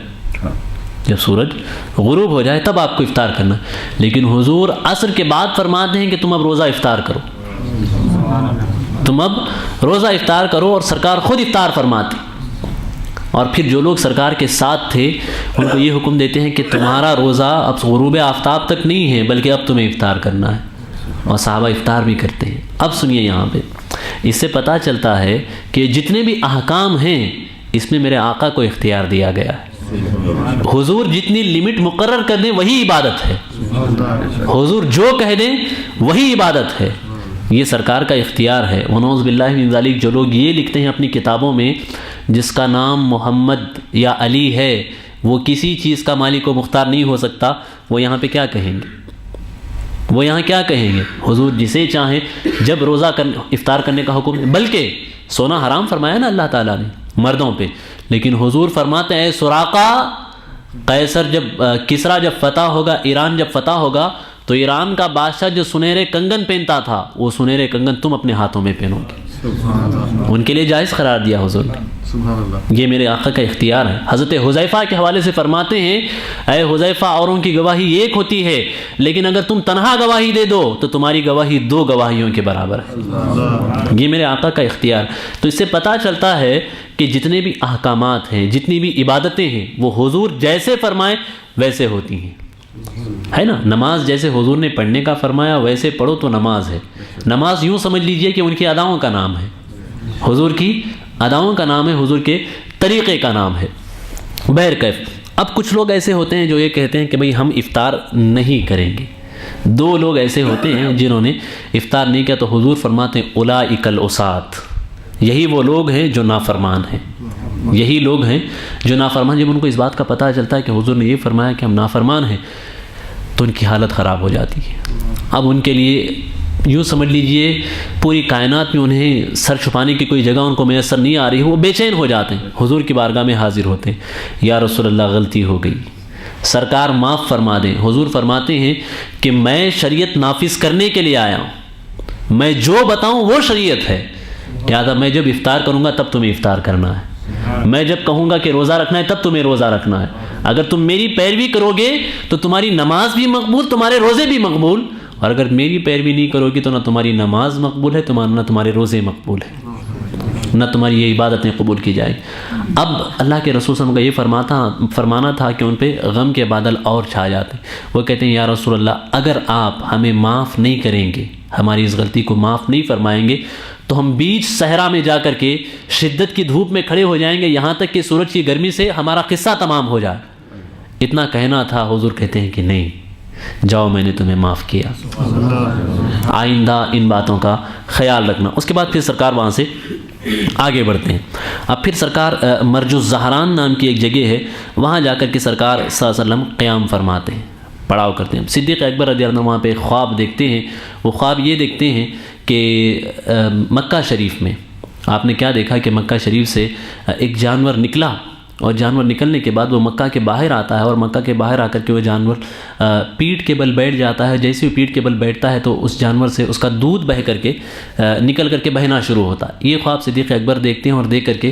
جب سورج غروب ہو جائے تب آپ کو افطار کرنا، لیکن حضور عصر کے بعد فرماتے ہیں کہ تم اب روزہ افطار کرو، تم اب روزہ افطار کرو، اور سرکار خود افطار فرماتے۔ اور پھر جو لوگ سرکار کے ساتھ تھے ان کو یہ حکم دیتے ہیں کہ تمہارا روزہ اب غروب آفتاب تک نہیں ہے، بلکہ اب تمہیں افطار کرنا ہے، اور صحابہ افطار بھی کرتے ہیں۔ اب سنیے یہاں پہ اس سے پتہ چلتا ہے کہ جتنے بھی احکام ہیں اس میں میرے آقا کو اختیار دیا گیا ہے۔ حضور جتنی لمٹ مقرر کر دیں وہی عبادت ہے، حضور جو کہہ دیں وہی عبادت ہے، یہ سرکار کا اختیار ہے۔ ونعوذ باللہ من ذالک، جو لوگ یہ لکھتے ہیں اپنی کتابوں میں جس کا نام محمد یا علی ہے وہ کسی چیز کا مالک و مختار نہیں ہو سکتا، وہ یہاں پہ کیا کہیں گے؟ وہ یہاں کیا کہیں گے؟ حضور جسے چاہیں جب روزہ افطار کرنے کا حکم، بلکہ سونا حرام فرمایا نا اللہ تعالیٰ نے مردوں پہ، لیکن حضور فرماتے ہیں سراقہ، قیصر جب کسرا جب فتح ہوگا، ایران جب فتح ہوگا تو ایران کا بادشاہ جو سنہرے کنگن پہنتا تھا وہ سنہرے کنگن تم اپنے ہاتھوں میں پہنو گے۔ ان کے لیے جائز قرار دیا حضور نے۔ یہ میرے آقا کا اختیار ہے۔ حضرت حذیفہ کے حوالے سے فرماتے ہیں، اے حذیفہ اوروں کی گواہی ایک ہوتی ہے، لیکن اگر تم تنہا گواہی دے دو تو تمہاری گواہی 2 گواہیوں کے برابر ہے۔ یہ میرے آقا کا اختیار۔ تو اس سے پتہ چلتا ہے کہ جتنے بھی احکامات ہیں، جتنی بھی عبادتیں ہیں، وہ حضور جیسے فرمائیں ویسے ہوتی ہیں، ہے نا۔ نماز جیسے حضور نے پڑھنے کا فرمایا ویسے پڑھو تو نماز ہے۔ نماز یوں سمجھ لیجئے کہ ان کی اداؤں کا نام ہے، حضور کی اداؤں کا نام ہے، حضور کے طریقے کا نام ہے۔ بہرکیف اب کچھ لوگ ایسے ہوتے ہیں جو یہ کہتے ہیں کہ بھئی ہم افطار نہیں کریں گے۔ 2 لوگ ایسے ہوتے ہیں جنہوں نے افطار نہیں کیا، تو حضور فرماتے ہیں اولئک العصاۃ، یہی وہ لوگ ہیں جو نافرمان ہیں، یہی لوگ ہیں جو نافرمان۔ جب ان کو اس بات کا پتہ چلتا ہے کہ حضور نے یہ فرمایا کہ ہم نافرمان ہیں تو ان کی حالت خراب ہو جاتی ہے۔ اب ان کے لیے یوں سمجھ لیجئے پوری کائنات میں انہیں سر چھپانے کی کوئی جگہ ان کو میسر نہیں آ رہی ہے، وہ بے چین ہو جاتے ہیں، حضور کی بارگاہ میں حاضر ہوتے ہیں، یا رسول اللہ غلطی ہو گئی، سرکار معاف فرما دیں۔ حضور فرماتے ہیں کہ میں شریعت نافذ کرنے کے لیے آیا ہوں، میں جو بتاؤں وہ شریعت ہے، لہٰذا میں جب افطار کروں گا تب تمہیں افطار کرنا ہے، میں جب کہوں گا کہ روزہ رکھنا ہے تب تمہیں روزہ رکھنا ہے۔ اگر تم میری پیروی کرو گے تو تمہاری نماز بھی مقبول، تمہارے روزے بھی مقبول، اور اگر میری پیروی نہیں کرو گی تو نہ تمہاری نماز مقبول ہے، نہ تمہارے روزے مقبول ہے، نہ تمہاری یہ عبادتیں قبول کی جائیں۔ اب اللہ کے رسول صلی اللہ علیہ وسلم کا یہ فرمانا تھا کہ ان پہ غم کے بادل اور چھا جاتے۔ وہ کہتے ہیں یا رسول اللہ اگر آپ ہمیں معاف نہیں کریں گے، ہماری اس غلطی کو معاف نہیں فرمائیں گے، تو ہم بیچ صحرا میں جا کر کے شدت کی دھوپ میں کھڑے ہو جائیں گے، یہاں تک کہ سورج کی گرمی سے ہمارا قصہ تمام ہو جائے۔ اتنا کہنا تھا، حضور کہتے ہیں کہ نہیں، جاؤ میں نے تمہیں معاف کیا، آئندہ ان باتوں کا خیال رکھنا۔ اس کے بعد پھر سرکار وہاں سے آگے بڑھتے ہیں۔ اب پھر سرکار مرج الزہران نام کی ایک جگہ ہے، وہاں جا کر کے سرکار صلی اللہ علیہ وسلم قیام فرماتے ہیں، پڑاؤ کرتے ہیں۔ صدیق اکبر رضی اللہ عنہ وہاں پہ ایک خواب دیکھتے ہیں، وہ خواب یہ دیکھتے ہیں کہ مکہ شریف میں آپ نے کیا دیکھا کہ مکہ شریف سے ایک جانور نکلا، اور جانور نکلنے کے بعد وہ مکہ کے باہر آتا ہے، اور مکہ کے باہر آ کر کے وہ جانور پیٹھ کے بل بیٹھ جاتا ہے۔ جیسے وہ پیٹھ کے بل بیٹھتا ہے تو اس جانور سے اس کا دودھ بہہ کر کے نکل کر کے بہنا شروع ہوتا ہے۔ یہ خواب صدیق اکبر دیکھتے ہیں، اور دیکھ کر کے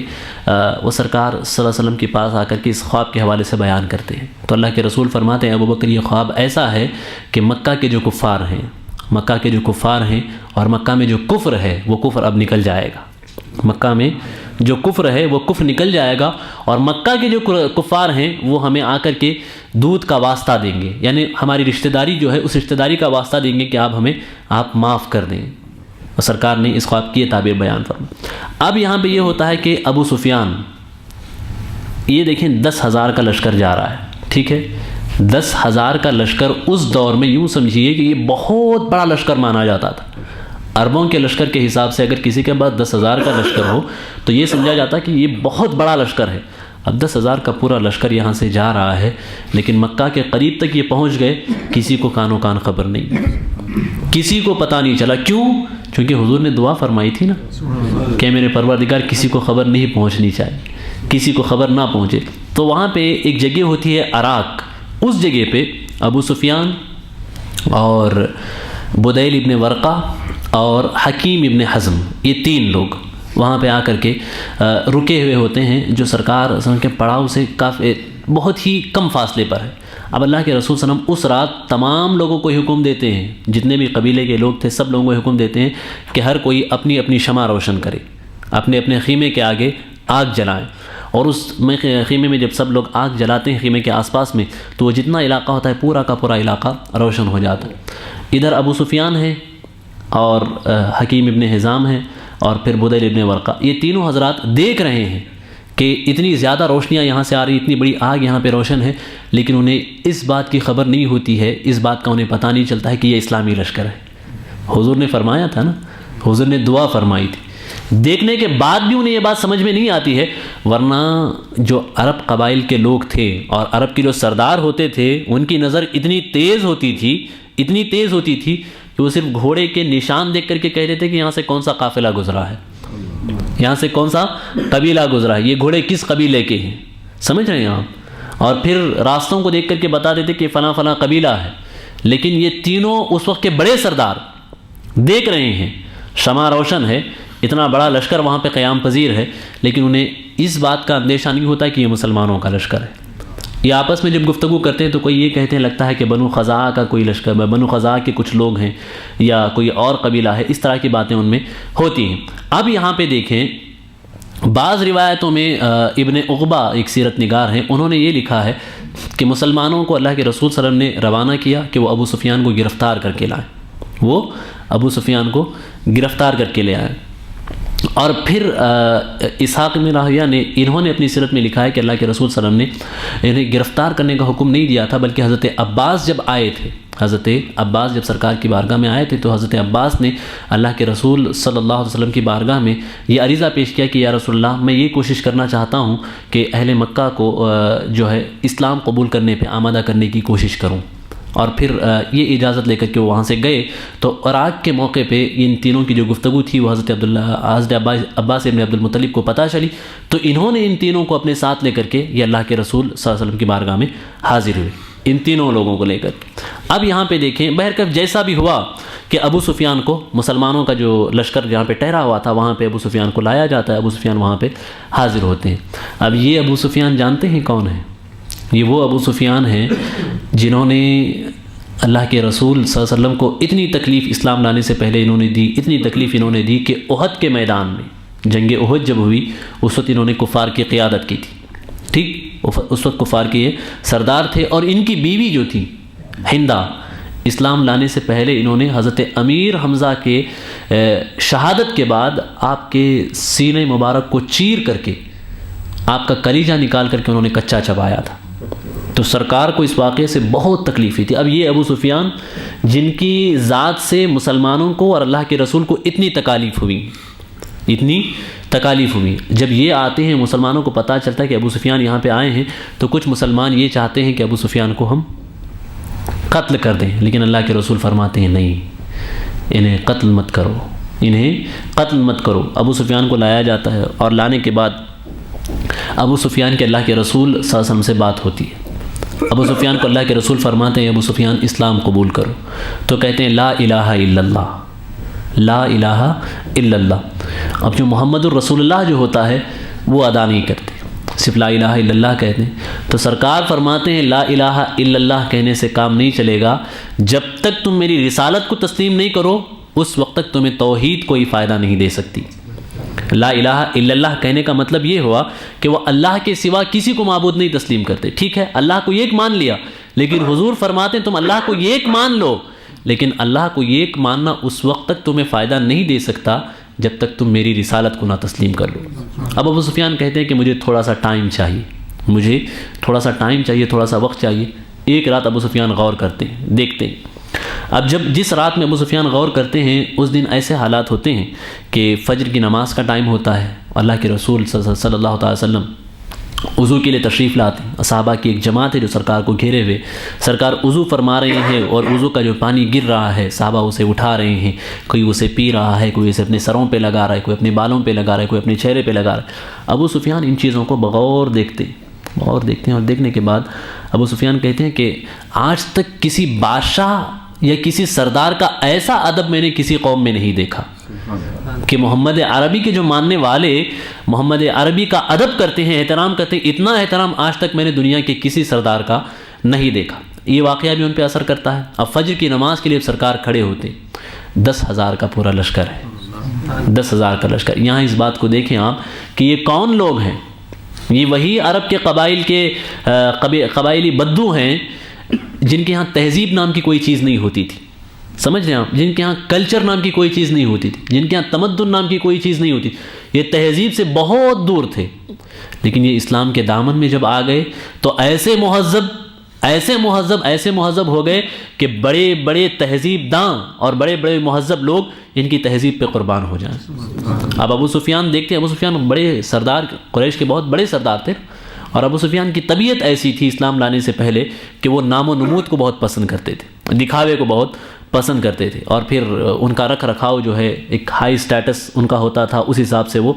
وہ سرکار صلی اللہ علیہ وسلم کے پاس آ کر کے اس خواب کے حوالے سے بیان کرتے ہیں۔ تو اللہ کے رسول فرماتے ہیں ابوبکر یہ خواب ایسا ہے کہ مکہ کے جو کفار ہیں، مکہ کے جو کفار ہیں اور مکہ میں جو کفر ہے وہ کفر اب نکل جائے گا، مکہ میں جو کفر ہے وہ کفر نکل جائے گا، اور مکہ کے جو کفار ہیں وہ ہمیں آ کر کے دودھ کا واسطہ دیں گے، یعنی ہماری رشتہ داری جو ہے اس رشتہ داری کا واسطہ دیں گے کہ آپ معاف کر دیں۔ اور سرکار نے اس خواب کی تعبیر بیان فرمائی۔ اب یہاں پہ یہ ہوتا ہے کہ ابو سفیان، یہ دیکھیں 10,000 کا لشکر جا رہا ہے، ٹھیک ہے، 10,000 کا لشکر اس دور میں یوں سمجھیے کہ یہ بہت بڑا لشکر مانا جاتا تھا۔ عربوں کے لشکر کے حساب سے اگر کسی کے پاس 10,000 کا لشکر ہو تو یہ سمجھا جاتا کہ یہ بہت بڑا لشکر ہے۔ اب 10,000 کا پورا لشکر یہاں سے جا رہا ہے، لیکن مکہ کے قریب تک یہ پہنچ گئے، کسی کو کانوں کان خبر نہیں، کسی کو پتہ نہیں چلا۔ کیوں؟ چونکہ حضور نے دعا فرمائی تھی نا کہ میرے پروردگار کسی کو خبر نہیں پہنچنی چاہیے، کسی کو خبر نہ پہنچے۔ تو وہاں پہ ایک جگہ ہوتی ہے عراق، اس جگہ پہ ابو سفیان اور بدیل ابن ورقہ اور حکیم ابن حزم، یہ 3 لوگ وہاں پہ آ کر کے رکے ہوئے ہوتے ہیں، جو سرکار کے پڑاؤ سے کافی بہت ہی کم فاصلے پر ہے۔ اب اللہ کے رسول صلی اللہ علیہ وسلم اس رات تمام لوگوں کو حکم دیتے ہیں، جتنے بھی قبیلے کے لوگ تھے سب لوگوں کو حکم دیتے ہیں کہ ہر کوئی اپنی اپنی شمع روشن کرے، اپنے اپنے خیمے کے آگے آگ جلائیں۔ اور اس خیمے میں جب سب لوگ آگ جلاتے ہیں خیمے کے آس پاس میں، تو وہ جتنا علاقہ ہوتا ہے پورا کا پورا علاقہ روشن ہو جاتا ہے۔ ادھر ابو سفیان ہے اور حکیم ابن حزام ہے اور پھر بدیل ابن ورقہ، یہ تینوں حضرات دیکھ رہے ہیں کہ اتنی زیادہ روشنیاں یہاں سے آ رہی، اتنی بڑی آگ یہاں پہ روشن ہے، لیکن انہیں اس بات کی خبر نہیں ہوتی ہے، اس بات کا انہیں پتہ نہیں چلتا ہے کہ یہ اسلامی لشکر ہے۔ حضور نے فرمایا تھا نا، حضور نے دعا فرمائی تھی، دیکھنے کے بعد بھی انہیں یہ بات سمجھ میں نہیں آتی ہے، ورنہ جو عرب قبائل کے لوگ تھے اور عرب کے جو سردار ہوتے تھے ان کی نظر اتنی تیز ہوتی تھی کہ وہ صرف گھوڑے کے نشان دیکھ کر کے کہتے تھے کہ یہاں سے کون سا قافلہ گزرا ہے، یہاں سے کون سا قبیلہ گزرا ہے، یہ گھوڑے کس قبیلے کے ہیں، سمجھ رہے ہیں آپ؟ اور پھر راستوں کو دیکھ کر کے بتا دیتے کہ فلاں فلاں قبیلہ ہے۔ لیکن یہ تینوں اس وقت کے بڑے سردار دیکھ رہے ہیں، شمع روشن ہے، اتنا بڑا لشکر وہاں پہ قیام پذیر ہے، لیکن انہیں اس بات کا اندیشہ نہیں ہوتا کہ یہ مسلمانوں کا لشکر ہے۔ یہ آپس میں جب گفتگو کرتے ہیں تو کوئی یہ کہتے ہیں لگتا ہے کہ بنو خزاعہ کا کوئی لشکر ہے، بنو خزاعہ کے کچھ لوگ ہیں یا کوئی اور قبیلہ ہے، اس طرح کی باتیں ان میں ہوتی ہیں۔ اب یہاں پہ دیکھیں بعض روایتوں میں ابن عقبہ ایک سیرت نگار ہیں، انہوں نے یہ لکھا ہے کہ مسلمانوں کو اللہ کے رسول صلی اللہ علیہ وسلم نے روانہ کیا کہ وہ ابو سفیان کو گرفتار کر کے لائیں، وہ ابو سفیان کو گرفتار کر کے لے آئے۔ اور پھر اسحاق بن راہویہ نے انہوں نے اپنی سیرت میں لکھا ہے کہ اللہ کے رسول صلی اللہ علیہ وسلم نے انہیں گرفتار کرنے کا حکم نہیں دیا تھا، بلکہ حضرت عباس جب آئے تھے، حضرت عباس جب سرکار کی بارگاہ میں آئے تھے تو حضرت عباس نے اللہ کے رسول صلی اللہ علیہ وسلم کی بارگاہ میں یہ عریضہ پیش کیا کہ یا رسول اللہ میں یہ کوشش کرنا چاہتا ہوں کہ اہل مکہ کو جو ہے اسلام قبول کرنے پہ آمادہ کرنے کی کوشش کروں۔ اور پھر یہ اجازت لے کر کے وہ وہاں سے گئے تو عراق کے موقع پہ ان تینوں کی جو گفتگو تھی وہ حضرت عباس ابن عبد المطلب کو پتہ چلی، تو انہوں نے ان تینوں کو اپنے ساتھ لے کر کے یہ اللہ کے رسول صلی اللہ علیہ وسلم کی بارگاہ میں حاضر ہوئے، ان تینوں لوگوں کو لے کر۔ اب یہاں پہ دیکھیں بہرکیف جیسا بھی ہوا کہ ابو سفیان کو مسلمانوں کا جو لشکر جہاں پہ ٹھہرا ہوا تھا وہاں پہ ابو سفیان کو لایا جاتا ہے، ابو سفیان وہاں پہ حاضر ہوتے ہیں۔ اب یہ ابو سفیان جانتے ہیں کون ہیں؟ یہ وہ ابو سفیان ہیں جنہوں نے اللہ کے رسول صلی اللہ علیہ وسلم کو اتنی تکلیف اسلام لانے سے پہلے انہوں نے دی، اتنی تکلیف انہوں نے دی کہ احد کے میدان میں جنگ احد جب ہوئی اس وقت انہوں نے کفار کی قیادت کی تھی، ٹھیک، اس وقت کفار کے سردار تھے، اور ان کی بیوی جو تھی ہندہ، اسلام لانے سے پہلے انہوں نے حضرت امیر حمزہ کے شہادت کے بعد آپ کے سینے مبارک کو چیر کر کے آپ کا کلیجہ نکال کر کے انہوں نے کچا چبایا تھا، تو سرکار کو اس واقعے سے بہت تکلیف ہوئی تھی. اب یہ ابو سفیان جن کی ذات سے مسلمانوں کو اور اللہ کے رسول کو اتنی تکالیف ہوئی, جب یہ آتے ہیں مسلمانوں کو پتہ چلتا ہے کہ ابو سفیان یہاں پہ آئے ہیں, تو کچھ مسلمان یہ چاہتے ہیں کہ ابو سفیان کو ہم قتل کر دیں, لیکن اللہ کے رسول فرماتے ہیں نہیں, انہیں قتل مت کرو. ابو سفیان کو لایا جاتا ہے, اور لانے کے بعد ابو سفیان کے اللہ کے رسول صلی اللہ علیہ وسلم سے بات ہوتی ہے. ابو سفیان کو اللہ کے رسول فرماتے ہیں ابو سفیان اسلام قبول کرو. تو کہتے ہیں لا الہ الا اللہ, لا الہ الا اللہ. اب جو محمد الرسول اللہ جو ہوتا ہے وہ ادا نہیں کرتے, صرف لا الہ الا اللہ کہتے ہیں. تو سرکار فرماتے ہیں لا الہ الا اللہ کہنے سے کام نہیں چلے گا, جب تک تم میری رسالت کو تسلیم نہیں کرو اس وقت تک تمہیں توحید کوئی فائدہ نہیں دے سکتی. لا الہ الا اللہ کہنے کا مطلب یہ ہوا کہ وہ اللہ کے سوا کسی کو معبود نہیں تسلیم کرتے. ٹھیک ہے, اللہ کو ایک مان لیا, لیکن حضور فرماتے ہیں تم اللہ کو ایک مان لو, لیکن اللہ کو ایک ماننا اس وقت تک تمہیں فائدہ نہیں دے سکتا جب تک تم میری رسالت کو نہ تسلیم کر لو. اب ابو سفیان کہتے ہیں کہ مجھے تھوڑا سا ٹائم چاہیے, تھوڑا سا وقت چاہیے. ایک رات ابو سفیان غور کرتے ہیں, دیکھتے ہیں. اب جس رات میں ابو سفیان غور کرتے ہیں اس دن ایسے حالات ہوتے ہیں کہ فجر کی نماز کا ٹائم ہوتا ہے, اللہ کے رسول صلی اللہ تعالی وسلم وضو کے لیے تشریف لاتے ہیں. صحابہ کی ایک جماعت ہے جو سرکار کو گھیرے ہوئے, سرکار وضو فرما رہے ہیں اور وضو کا جو پانی گر رہا ہے صحابہ اسے اٹھا رہے ہیں, کوئی اسے پی رہا ہے, کوئی اسے اپنے سروں پہ لگا رہا ہے, کوئی اپنے بالوں پہ لگا رہا ہے, کوئی اپنے چہرے پہ لگا رہا ہے. ابو سفیان ان چیزوں کو بغور دیکھتے ہیں, اور دیکھنے کے بعد ابو سفیان کہتے ہیں کہ آج تک کسی بادشاہ یا کسی سردار کا ایسا ادب میں نے کسی قوم میں نہیں دیکھا کہ محمد عربی کے جو ماننے والے محمد عربی کا ادب کرتے ہیں, احترام کرتے ہیں, اتنا احترام آج تک میں نے دنیا کے کسی سردار کا نہیں دیکھا. یہ واقعہ بھی ان پہ اثر کرتا ہے. اب فجر کی نماز کے لیے سرکار کھڑے ہوتے, 10,000 کا پورا لشکر ہے, 10,000 کا لشکر. یہاں اس بات کو دیکھیں آپ کہ یہ کون لوگ ہیں, یہ وہی عرب کے قبائلی بدو ہیں جن کے ہاں تہذیب نام کی کوئی چیز نہیں ہوتی تھی, سمجھ رہے ہیں آپ, جن کے ہاں کلچر نام کی کوئی چیز نہیں ہوتی تھی, جن کے ہاں تمدن نام کی کوئی چیز نہیں ہوتی, یہ تہذیب سے بہت دور تھے. لیکن یہ اسلام کے دامن میں جب آ گئے تو ایسے مہذب ہو گئے کہ بڑے بڑے تہذیب داں اور بڑے بڑے مہذب لوگ ان کی تہذیب پہ قربان ہو جائیں. اب ابو سفیان دیکھتے ہیں, ابو سفیان بڑے سردار, قریش کے بہت بڑے سردار تھے, اور ابو سفیان کی طبیعت ایسی تھی اسلام لانے سے پہلے کہ وہ نام و نمود کو بہت پسند کرتے تھے, دکھاوے کو بہت پسند کرتے تھے, اور پھر ان کا رکھ رکھاؤ جو ہے ایک ہائی سٹیٹس ان کا ہوتا تھا, اس حساب سے وہ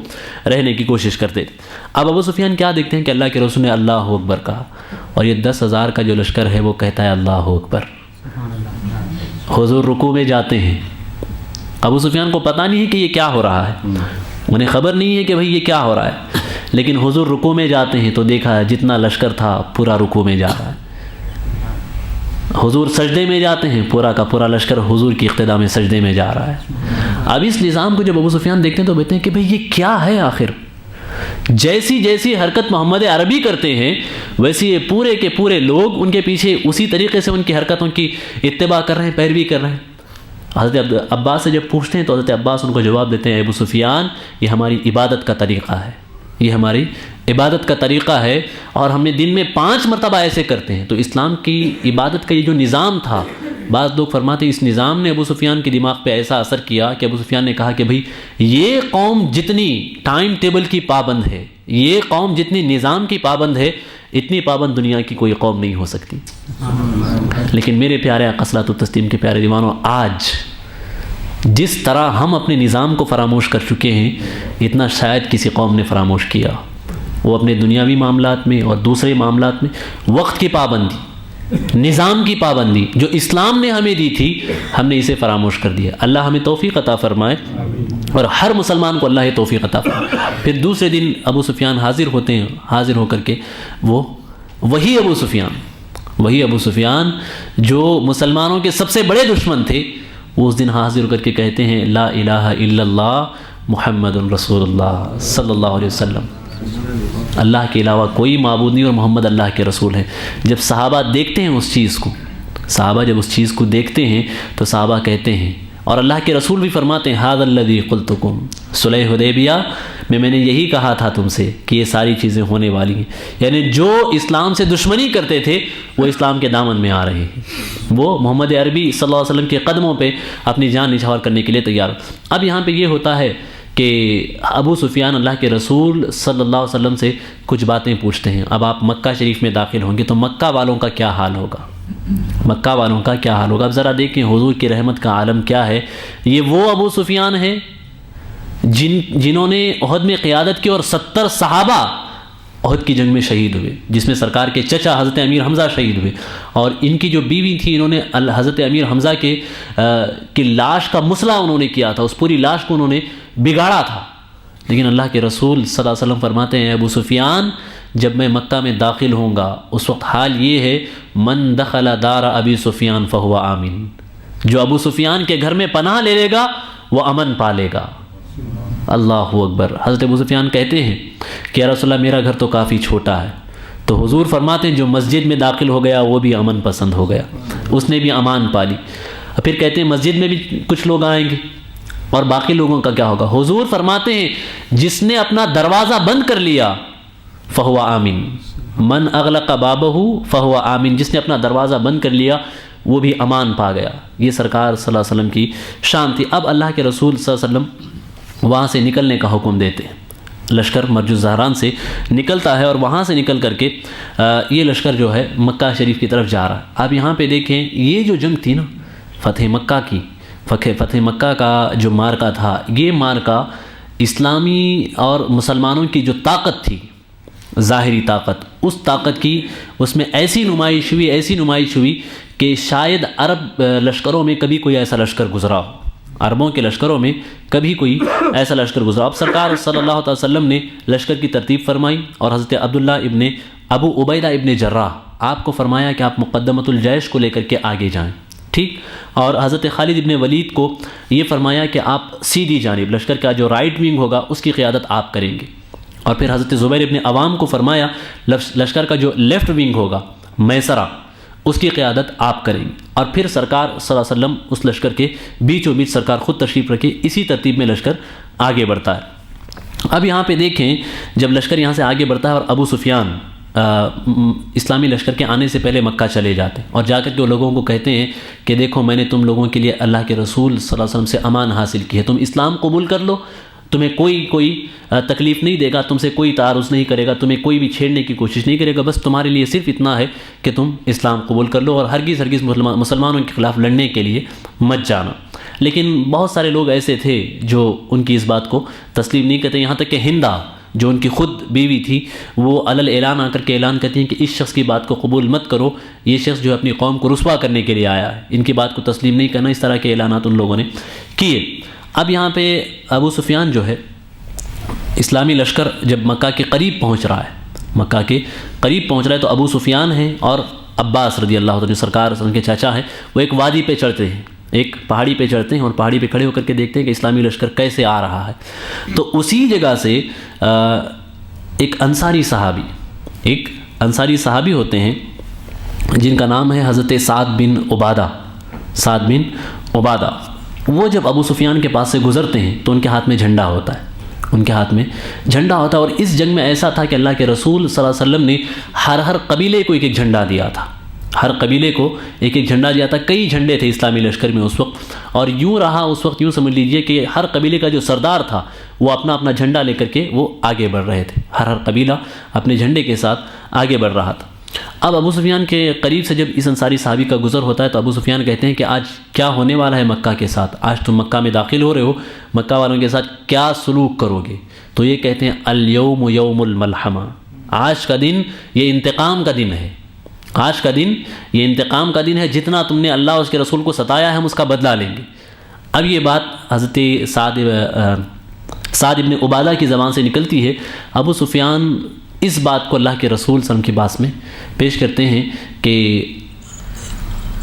رہنے کی کوشش کرتے تھے. اب ابو سفیان کیا دیکھتے ہیں کہ اللہ کے رسول نے اللہ اکبر کہا, اور یہ 10,000 کا جو لشکر ہے وہ کہتا ہے اللہ اکبر. حضور رکوع میں جاتے ہیں, ابو سفیان کو پتہ نہیں ہے کہ یہ کیا ہو رہا ہے, انہیں خبر نہیں ہے کہ بھئی یہ کیا ہو رہا ہے, لیکن حضور رکوع میں جاتے ہیں تو دیکھا جتنا لشکر تھا پورا رکوع میں جا رہا ہے. حضور سجدے میں جاتے ہیں, پورا کا پورا لشکر حضور کی اقتداء میں سجدے میں جا رہا ہے. اب اس نظام کو جب ابو سفیان دیکھتے ہیں تو کہتے ہیں کہ بھئی یہ کیا ہے آخر, جیسی حرکت محمد عربی کرتے ہیں ویسی یہ پورے کے پورے لوگ ان کے پیچھے اسی طریقے سے ان کی حرکتوں کی اتباع کر رہے ہیں, پیروی کر رہے ہیں. حضرت عباس سے جب پوچھتے ہیں تو حضرت عباس ان کو جواب دیتے ہیں ابو سفیان یہ ہماری عبادت کا طریقہ ہے, یہ ہماری عبادت کا طریقہ ہے, اور ہم نے دن میں 5 مرتبہ ایسے کرتے ہیں. تو اسلام کی عبادت کا یہ جو نظام تھا, بعض لوگ فرماتے ہیں اس نظام نے ابو سفیان کے دماغ پہ ایسا اثر کیا کہ ابو سفیان نے کہا کہ بھئی یہ قوم جتنی ٹائم ٹیبل کی پابند ہے, یہ قوم جتنی نظام کی پابند ہے, اتنی پابند دنیا کی کوئی قوم نہیں ہو سکتی. لیکن میرے پیارے آقا صلاۃ التسلیم کے پیارے دیوانوں, آج جس طرح ہم اپنے نظام کو فراموش کر چکے ہیں اتنا شاید کسی قوم نے فراموش کیا. وہ اپنے دنیاوی معاملات میں اور دوسرے معاملات میں وقت کی پابندی, نظام کی پابندی جو اسلام نے ہمیں دی تھی, ہم نے اسے فراموش کر دیا. اللہ ہمیں توفیق عطا فرمائے, اور ہر مسلمان کو اللہ یہ توفیق عطا فرمائے. پھر دوسرے دن ابو سفیان حاضر ہوتے ہیں, حاضر ہو کر کے وہی ابو سفیان جو مسلمانوں کے سب سے بڑے دشمن تھے, وہ اس دن حاضر ہو کر کے کہتے ہیں لا الہ الا اللہ محمد رسول اللہ صلی اللہ علیہ وسلم, اللہ کے علاوہ کوئی معبود نہیں اور محمد اللہ کے رسول ہیں. جب صحابہ دیکھتے ہیں اس چیز کو, صحابہ جب اس چیز کو دیکھتے ہیں تو صحابہ کہتے ہیں, اور اللہ کے رسول بھی فرماتے ہیں ھذا الذی قلتکم، صلح حدیبیہ میں نے یہی کہا تھا تم سے کہ یہ ساری چیزیں ہونے والی ہیں. یعنی جو اسلام سے دشمنی کرتے تھے وہ اسلام کے دامن میں آ رہے ہیں، وہ محمد عربی صلی اللہ علیہ وسلم کے قدموں پہ اپنی جان نچھاور کرنے کے لیے تیار. اب یہاں پہ یہ ہوتا ہے کہ ابو سفیان اللہ کے رسول صلی اللہ علیہ وسلم سے کچھ باتیں پوچھتے ہیں. اب آپ مکہ شریف میں داخل ہوں گے تو مکہ والوں کا کیا حال ہوگا، مکہ والوں کا کیا حال ہوگا. اب ذرا دیکھیں حضور کی رحمت کا عالم کیا ہے. یہ وہ ابو سفیان ہے جنہوں نے احد میں قیادت کی اور 70 صحابہ احد کی جنگ میں شہید ہوئے، جس میں سرکار کے چچا حضرت امیر حمزہ شہید ہوئے، اور ان کی جو بیوی تھی انہوں نے حضرت امیر حمزہ کی لاش کا مسئلہ انہوں نے کیا تھا، اس پوری لاش کو انہوں نے بگاڑا تھا. لیکن اللہ کے رسول صلی اللہ علیہ وسلم فرماتے ہیں ابو سفیان جب میں مکہ میں داخل ہوں گا اس وقت حال یہ ہے من دخل دار ابی سفیان فہو آمن، جو ابو سفیان کے گھر میں پناہ لے لے گا وہ امن پالے گا. اللہ اکبر. حضرت ابو سفیان کہتے ہیں کہ یا رسول اللہ میرا گھر تو کافی چھوٹا ہے. تو حضور فرماتے ہیں جو مسجد میں داخل ہو گیا وہ بھی امن پسند ہو گیا، اس نے بھی امان پالی. پھر کہتے ہیں مسجد میں بھی کچھ لوگ آئیں گے اور باقی لوگوں کا کیا ہوگا. حضور فرماتے ہیں جس نے اپنا دروازہ بند کر لیا فہو آمن، من اغلق بابہ فہو آمن، جس نے اپنا دروازہ بند کر لیا وہ بھی امان پا گیا. یہ سرکار صلی اللہ علیہ وسلم کی شان تھی. اب اللہ کے رسول صلی اللہ علیہ وسلم وہاں سے نکلنے کا حکم دیتے ہیں. لشکر مرج الزہران سے نکلتا ہے اور وہاں سے نکل کر کے یہ لشکر جو ہے مکہ شریف کی طرف جا رہا ہے. اب یہاں پہ دیکھیں یہ جو جنگ تھی نا فتح مکہ کی، فتح مکہ کا جو مارکا تھا، یہ مارکا اسلامی اور مسلمانوں کی جو طاقت تھی، ظاہری طاقت، اس طاقت کی اس میں ایسی نمائش ہوئی کہ شاید عرب لشکروں میں کبھی کوئی ایسا لشکر گزرا ہو، عربوں کے لشکروں میں کبھی کوئی ایسا لشکر گزرا. اب سرکار صلی اللہ علیہ وسلم نے لشکر کی ترتیب فرمائی اور حضرت عبداللہ ابن ابو عبیدہ ابن جراح آپ کو فرمایا کہ آپ مقدمۃ الجیش کو لے کر کے آگے جائیں، ٹھیک. اور حضرت خالد ابن ولید کو یہ فرمایا کہ آپ سیدھی جانب لشکر کا جو رائٹ ونگ ہوگا اس کی قیادت آپ کریں گے. اور پھر حضرت زبیر ابن عوام کو فرمایا لشکر کا جو لیفٹ ونگ ہوگا میسرہ اس کی قیادت آپ کریں گے. اور پھر سرکار صلی اللہ علیہ وسلم اس لشکر کے بیچوں بیچ سرکار خود تشریف رکھے. اسی ترتیب میں لشکر آگے بڑھتا ہے. اب یہاں پہ دیکھیں جب لشکر یہاں سے آگے بڑھتا ہے اور ابو سفیان اسلامی لشکر کے آنے سے پہلے مکہ چلے جاتے ہیں اور جا کر کے وہ لوگوں کو کہتے ہیں کہ دیکھو میں نے تم لوگوں کے لیے اللہ کے رسول صلی اللہ علیہ وسلم سے امان حاصل کی ہے، تم اسلام قبول کر لو، تمہیں کوئی تکلیف نہیں دے گا، تم سے کوئی تعارض نہیں کرے گا، تمہیں کوئی بھی چھیڑنے کی کوشش نہیں کرے گا، بس تمہارے لیے صرف اتنا ہے کہ تم اسلام قبول کر لو اور ہرگز مسلمانوں کے خلاف لڑنے کے لیے مت جانا. لیکن بہت سارے لوگ ایسے تھے جو ان کی اس بات کو تسلیم نہیں کرتے. یہاں تک کہ ہندا جو ان کی خود بیوی تھی وہ علل اعلان آ کر کے اعلان کرتی ہیں کہ اس شخص کی بات کو قبول مت کرو، یہ شخص جو اپنی قوم کو رسوا کرنے کے لیے آیا ہے، ان کی بات کو تسلیم نہیں کرنا. اس طرح کے اعلانات ان لوگوں نے کیے. اب یہاں پہ ابو سفیان جو ہے اسلامی لشکر جب مکہ کے قریب پہنچ رہا ہے تو ابو سفیان ہیں اور عباس رضی اللہ عنہ سرکار ان کے چاچا ہیں، وہ ایک وادی پہ چڑھتے ہیں، ایک پہاڑی پہ چڑھتے ہیں اور پہاڑی پہ کھڑے ہو کر کے دیکھتے ہیں کہ اسلامی لشکر کیسے آ رہا ہے. تو اسی جگہ سے ایک انصاری صحابی ہوتے ہیں جن کا نام ہے حضرت سعد بن عبادہ. وہ جب ابو سفیان کے پاس سے گزرتے ہیں تو ان کے ہاتھ میں جھنڈا ہوتا ہے، اور اس جنگ میں ایسا تھا کہ اللہ کے رسول صلی اللہ علیہ وسلم نے ہر قبیلے کو ایک جھنڈا دیا تھا، کئی جھنڈے تھے اسلامی لشکر میں اس وقت. اور یوں رہا اس وقت، یوں سمجھ لیجئے کہ ہر قبیلے کا جو سردار تھا وہ اپنا جھنڈا لے کر کے وہ آگے بڑھ رہے تھے، ہر قبیلہ اپنے جھنڈے کے ساتھ آگے بڑھ رہا تھا. اب ابو سفیان کے قریب سے جب اس انصاری صحابی کا گزر ہوتا ہے تو ابو سفیان کہتے ہیں کہ آج کیا ہونے والا ہے مکہ کے ساتھ، آج تم مکہ میں داخل ہو رہے ہو، مکہ والوں کے ساتھ کیا سلوک کرو گے؟ تو یہ کہتے ہیں الیوم یوم الملحمہ، آج کا دن یہ انتقام کا دن ہے، جتنا تم نے اللہ اور اس کے رسول کو ستایا ہے ہم اس کا بدلہ لیں گے. اب یہ بات حضرت سعد ابن عبادہ کی زبان سے نکلتی ہے. ابو سفیان اس بات کو اللہ کے رسول صلی اللہ علیہ وسلم کی بات میں پیش کرتے ہیں کہ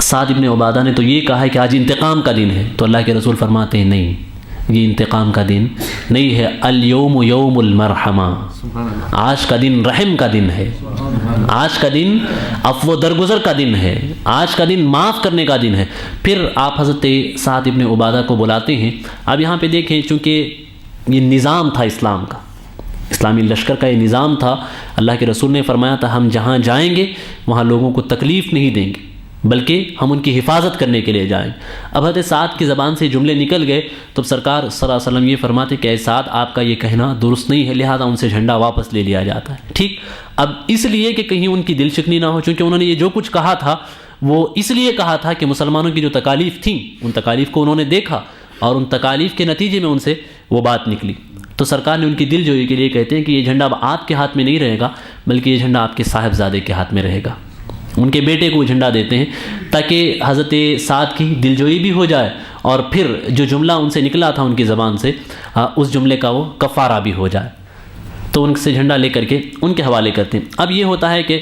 سعد ابن عبادہ نے تو یہ کہا ہے کہ آج انتقام کا دن ہے. تو اللہ کے رسول فرماتے ہیں نہیں، یہ انتقام کا دن نہیں ہے، الیوم یوم المرحمہ، آج کا دن رحم کا دن ہے. آج کا دن عفو درگزر کا دن ہے، آج کا دن معاف کرنے کا دن ہے۔ پھر آپ حضرت سعد ابن عبادہ کو بلاتے ہیں۔ اب یہاں پہ دیکھیں، چونکہ یہ نظام تھا اسلام کا، اسلامی لشکر کا یہ نظام تھا، اللہ کے رسول نے فرمایا تھا ہم جہاں جائیں گے وہاں لوگوں کو تکلیف نہیں دیں گے، بلکہ ہم ان کی حفاظت کرنے کے لیے جائیں۔ اب حضرت سعد کی زبان سے جملے نکل گئے تو سرکار صلی اللہ علیہ وسلم یہ فرماتے کہ اے سعد آپ کا یہ کہنا درست نہیں ہے، لہذا ان سے جھنڈا واپس لے لیا جاتا ہے۔ ٹھیک، اب اس لیے کہ کہیں ان کی دل شکنی نہ ہو، چونکہ انہوں نے یہ جو کچھ کہا تھا وہ اس لیے کہا تھا کہ مسلمانوں کی جو تکالیف تھیں ان تکالیف کو انہوں نے دیکھا اور ان تکالیف کے نتیجے میں ان سے وہ بات نکلی، تو سرکار نے ان کی دل جوئی کے لیے کہتے ہیں کہ یہ جھنڈا اب آپ کے ہاتھ میں نہیں رہے گا، بلکہ یہ جھنڈا آپ کے صاحبزادے کے ہاتھ میں رہے گا۔ ان کے بیٹے کو جھنڈا دیتے ہیں تاکہ حضرت سعد کی دل جوئی بھی ہو جائے اور پھر جو جملہ ان سے نکلا تھا ان کی زبان سے اس جملے کا وہ کفارہ بھی ہو جائے، تو ان سے جھنڈا لے کر کے ان کے حوالے کرتے ہیں۔ اب یہ ہوتا ہے کہ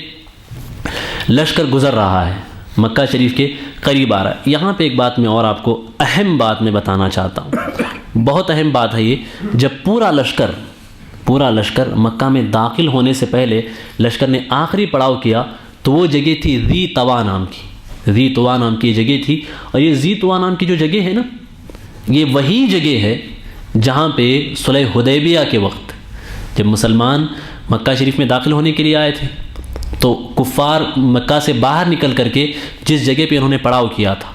لشکر گزر رہا ہے، مکہ شریف کے قریب آ رہا ہے۔ یہاں پہ ایک بات میں اور آپ کو اہم بات میں بتانا چاہتا ہوں، بہت اہم بات ہے یہ۔ جب پورا لشکر مکہ میں داخل ہونے سے پہلے لشکر نے آخری پڑاؤ کیا تو وہ جگہ تھی ذی طوا نام کی، ذی طوا نام کی جگہ تھی، اور یہ ذی طوا نام کی جو جگہ ہے نا، یہ وہی جگہ ہے جہاں پہ صلح حدیبیہ کے وقت جب مسلمان مکہ شریف میں داخل ہونے کے لیے آئے تھے تو کفار مکہ سے باہر نکل کر کے جس جگہ پہ انہوں نے پڑاؤ کیا تھا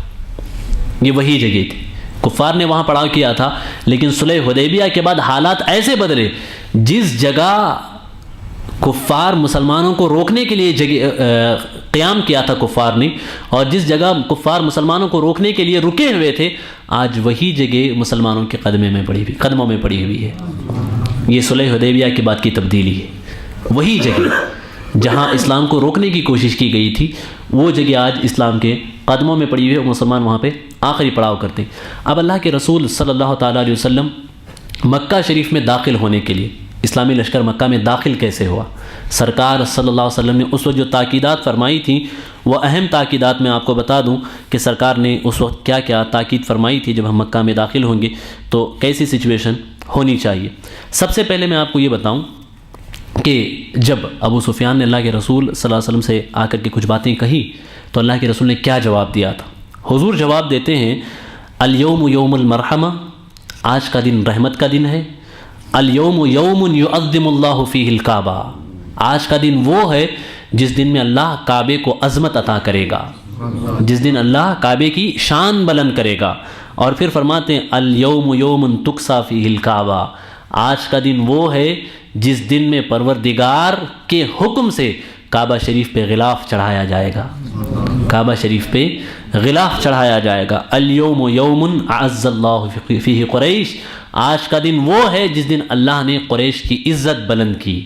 یہ وہی جگہ تھی، کفار نے وہاں پڑاؤ کیا تھا۔ لیکن صلح حدیبیہ کے بعد حالات ایسے بدلے، جس جگہ کفار مسلمانوں کو روکنے کے لیے قیام کیا تھا کفار نے، اور جس جگہ کفار مسلمانوں کو روکنے کے لیے رکے ہوئے تھے، آج وہی جگہ مسلمانوں کے قدموں میں پڑی ہوئی ہے۔ یہ صلح حدیبیہ کے بعد کی تبدیلی ہے، وہی جگہ جہاں اسلام کو روکنے کی کوشش کی گئی تھی وہ جگہ آج اسلام کے قدموں میں پڑی ہوئی ہے، اور مسلمان وہاں پہ آخری پڑاؤ کرتے ہیں۔ اب اللہ کے رسول صلی اللہ تعالیٰ علیہ وسلم مکہ شریف میں داخل ہونے کے لیے، اسلامی لشکر مکہ میں داخل کیسے ہوا؟ سرکار صلی اللہ علیہ وسلم نے اس وقت جو تاکیدات فرمائی تھیں وہ اہم تاکیدات میں آپ کو بتا دوں کہ سرکار نے اس وقت کیا کیا تاکید فرمائی تھی جب ہم مکہ میں داخل ہوں گے تو کیسی سچویشن ہونی چاہیے۔ سب سے پہلے میں آپ کو یہ بتاؤں کہ جب ابو سفیان نے اللہ کے رسول صلی اللہ علیہ وسلم سے آ کر کے کچھ باتیں کہی تو اللہ کے رسول نے کیا جواب دیا تھا؟ حضور جواب دیتے ہیں الیوم یوم المرحمہ، آج کا دن رحمت کا دن ہے، الیوم یوم یعظم اللہ فیہ الکعبہ، آج کا دن وہ ہے جس دن میں اللہ کعبے کو عظمت عطا کرے گا، جس دن اللہ کعبے کی شان بلند کرے گا۔ اور پھر فرماتے ہیں الیوم یوم تکسا فیہ الکعبہ، آج کا دن وہ ہے جس دن میں پروردگار کے حکم سے کعبہ شریف پہ غلاف چڑھایا جائے گا، کعبہ شریف پہ غلاف چڑھایا جائے گا۔ الیوم یوم اعز اللہ فیہ قریش، آج کا دن وہ ہے جس دن اللہ نے قریش کی عزت بلند کی،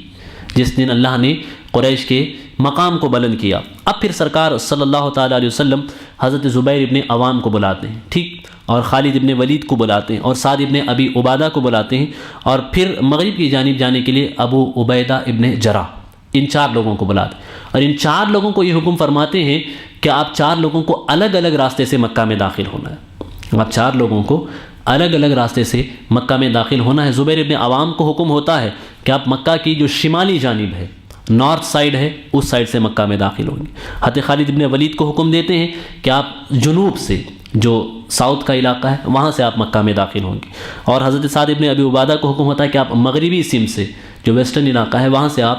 جس دن اللہ نے قریش کے مقام کو بلند کیا۔ اب پھر سرکار صلی اللہ تعالیٰ علیہ وسلم حضرت زبیر ابن عوام کو بلاتے ہیں، ٹھیک، اور خالد ابن ولید کو بلاتے ہیں، اور سعد ابن ابی عبادہ کو بلاتے ہیں، اور پھر مغرب کی جانب جانے کے لیے ابو عبیدہ ابن جراح، ان 4 لوگوں کو بلاتے ہیں، اور ان 4 لوگوں کو یہ حکم فرماتے ہیں کہ آپ 4 لوگوں کو الگ الگ راستے سے مکہ میں داخل ہونا ہے، آپ 4 لوگوں کو الگ الگ راستے سے مکہ میں داخل ہونا ہے۔ زبیر ابن عوام کو حکم ہوتا ہے کہ آپ مکہ کی جو شمالی جانب ہے، نارتھ سائڈ ہے، اس سائڈ سے مکہ میں داخل ہوں گے۔ حضرت خالد ابن ولید کو حکم دیتے ہیں کہ آپ جنوب سے، جو ساؤتھ کا علاقہ ہے وہاں سے آپ مکہ میں داخل ہوں گے، اور حضرت سعد ابن ابی عبادہ کو حکم ہوتا ہے کہ آپ مغربی سمت سے، جو ویسٹرن علاقہ ہے وہاں سے آپ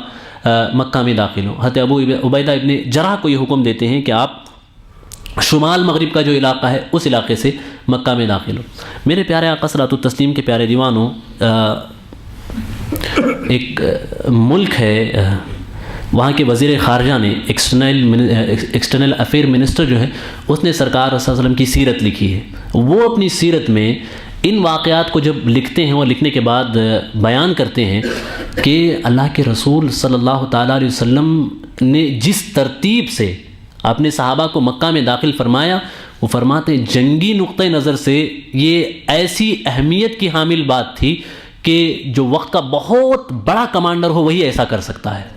مکہ میں داخل ہوں۔ حضرت ابو عبیدہ ابن جراح کو یہ حکم دیتے ہیں کہ آپ شمال مغرب کا جو علاقہ ہے اس علاقے سے مکہ میں داخل ہو۔ میرے پیارے آقا صلاۃ التسلیم کے پیارے دیوانوں، ایک ملک ہے، وہاں کے وزیر خارجہ نے ایکسٹرنل افیئر منسٹر جو ہے اس نے سرکار صلی اللہ علیہ وسلم کی سیرت لکھی ہے۔ وہ اپنی سیرت میں ان واقعات کو جب لکھتے ہیں اور لکھنے کے بعد بیان کرتے ہیں کہ اللہ کے رسول صلی اللہ تعالیٰ علیہ وسلم نے جس ترتیب سے اپنے صحابہ کو مکہ میں داخل فرمایا، وہ فرماتے ہیں جنگی نقطہ نظر سے یہ ایسی اہمیت کی حامل بات تھی کہ جو وقت کا بہت بڑا کمانڈر ہو وہی ایسا کر سکتا ہے۔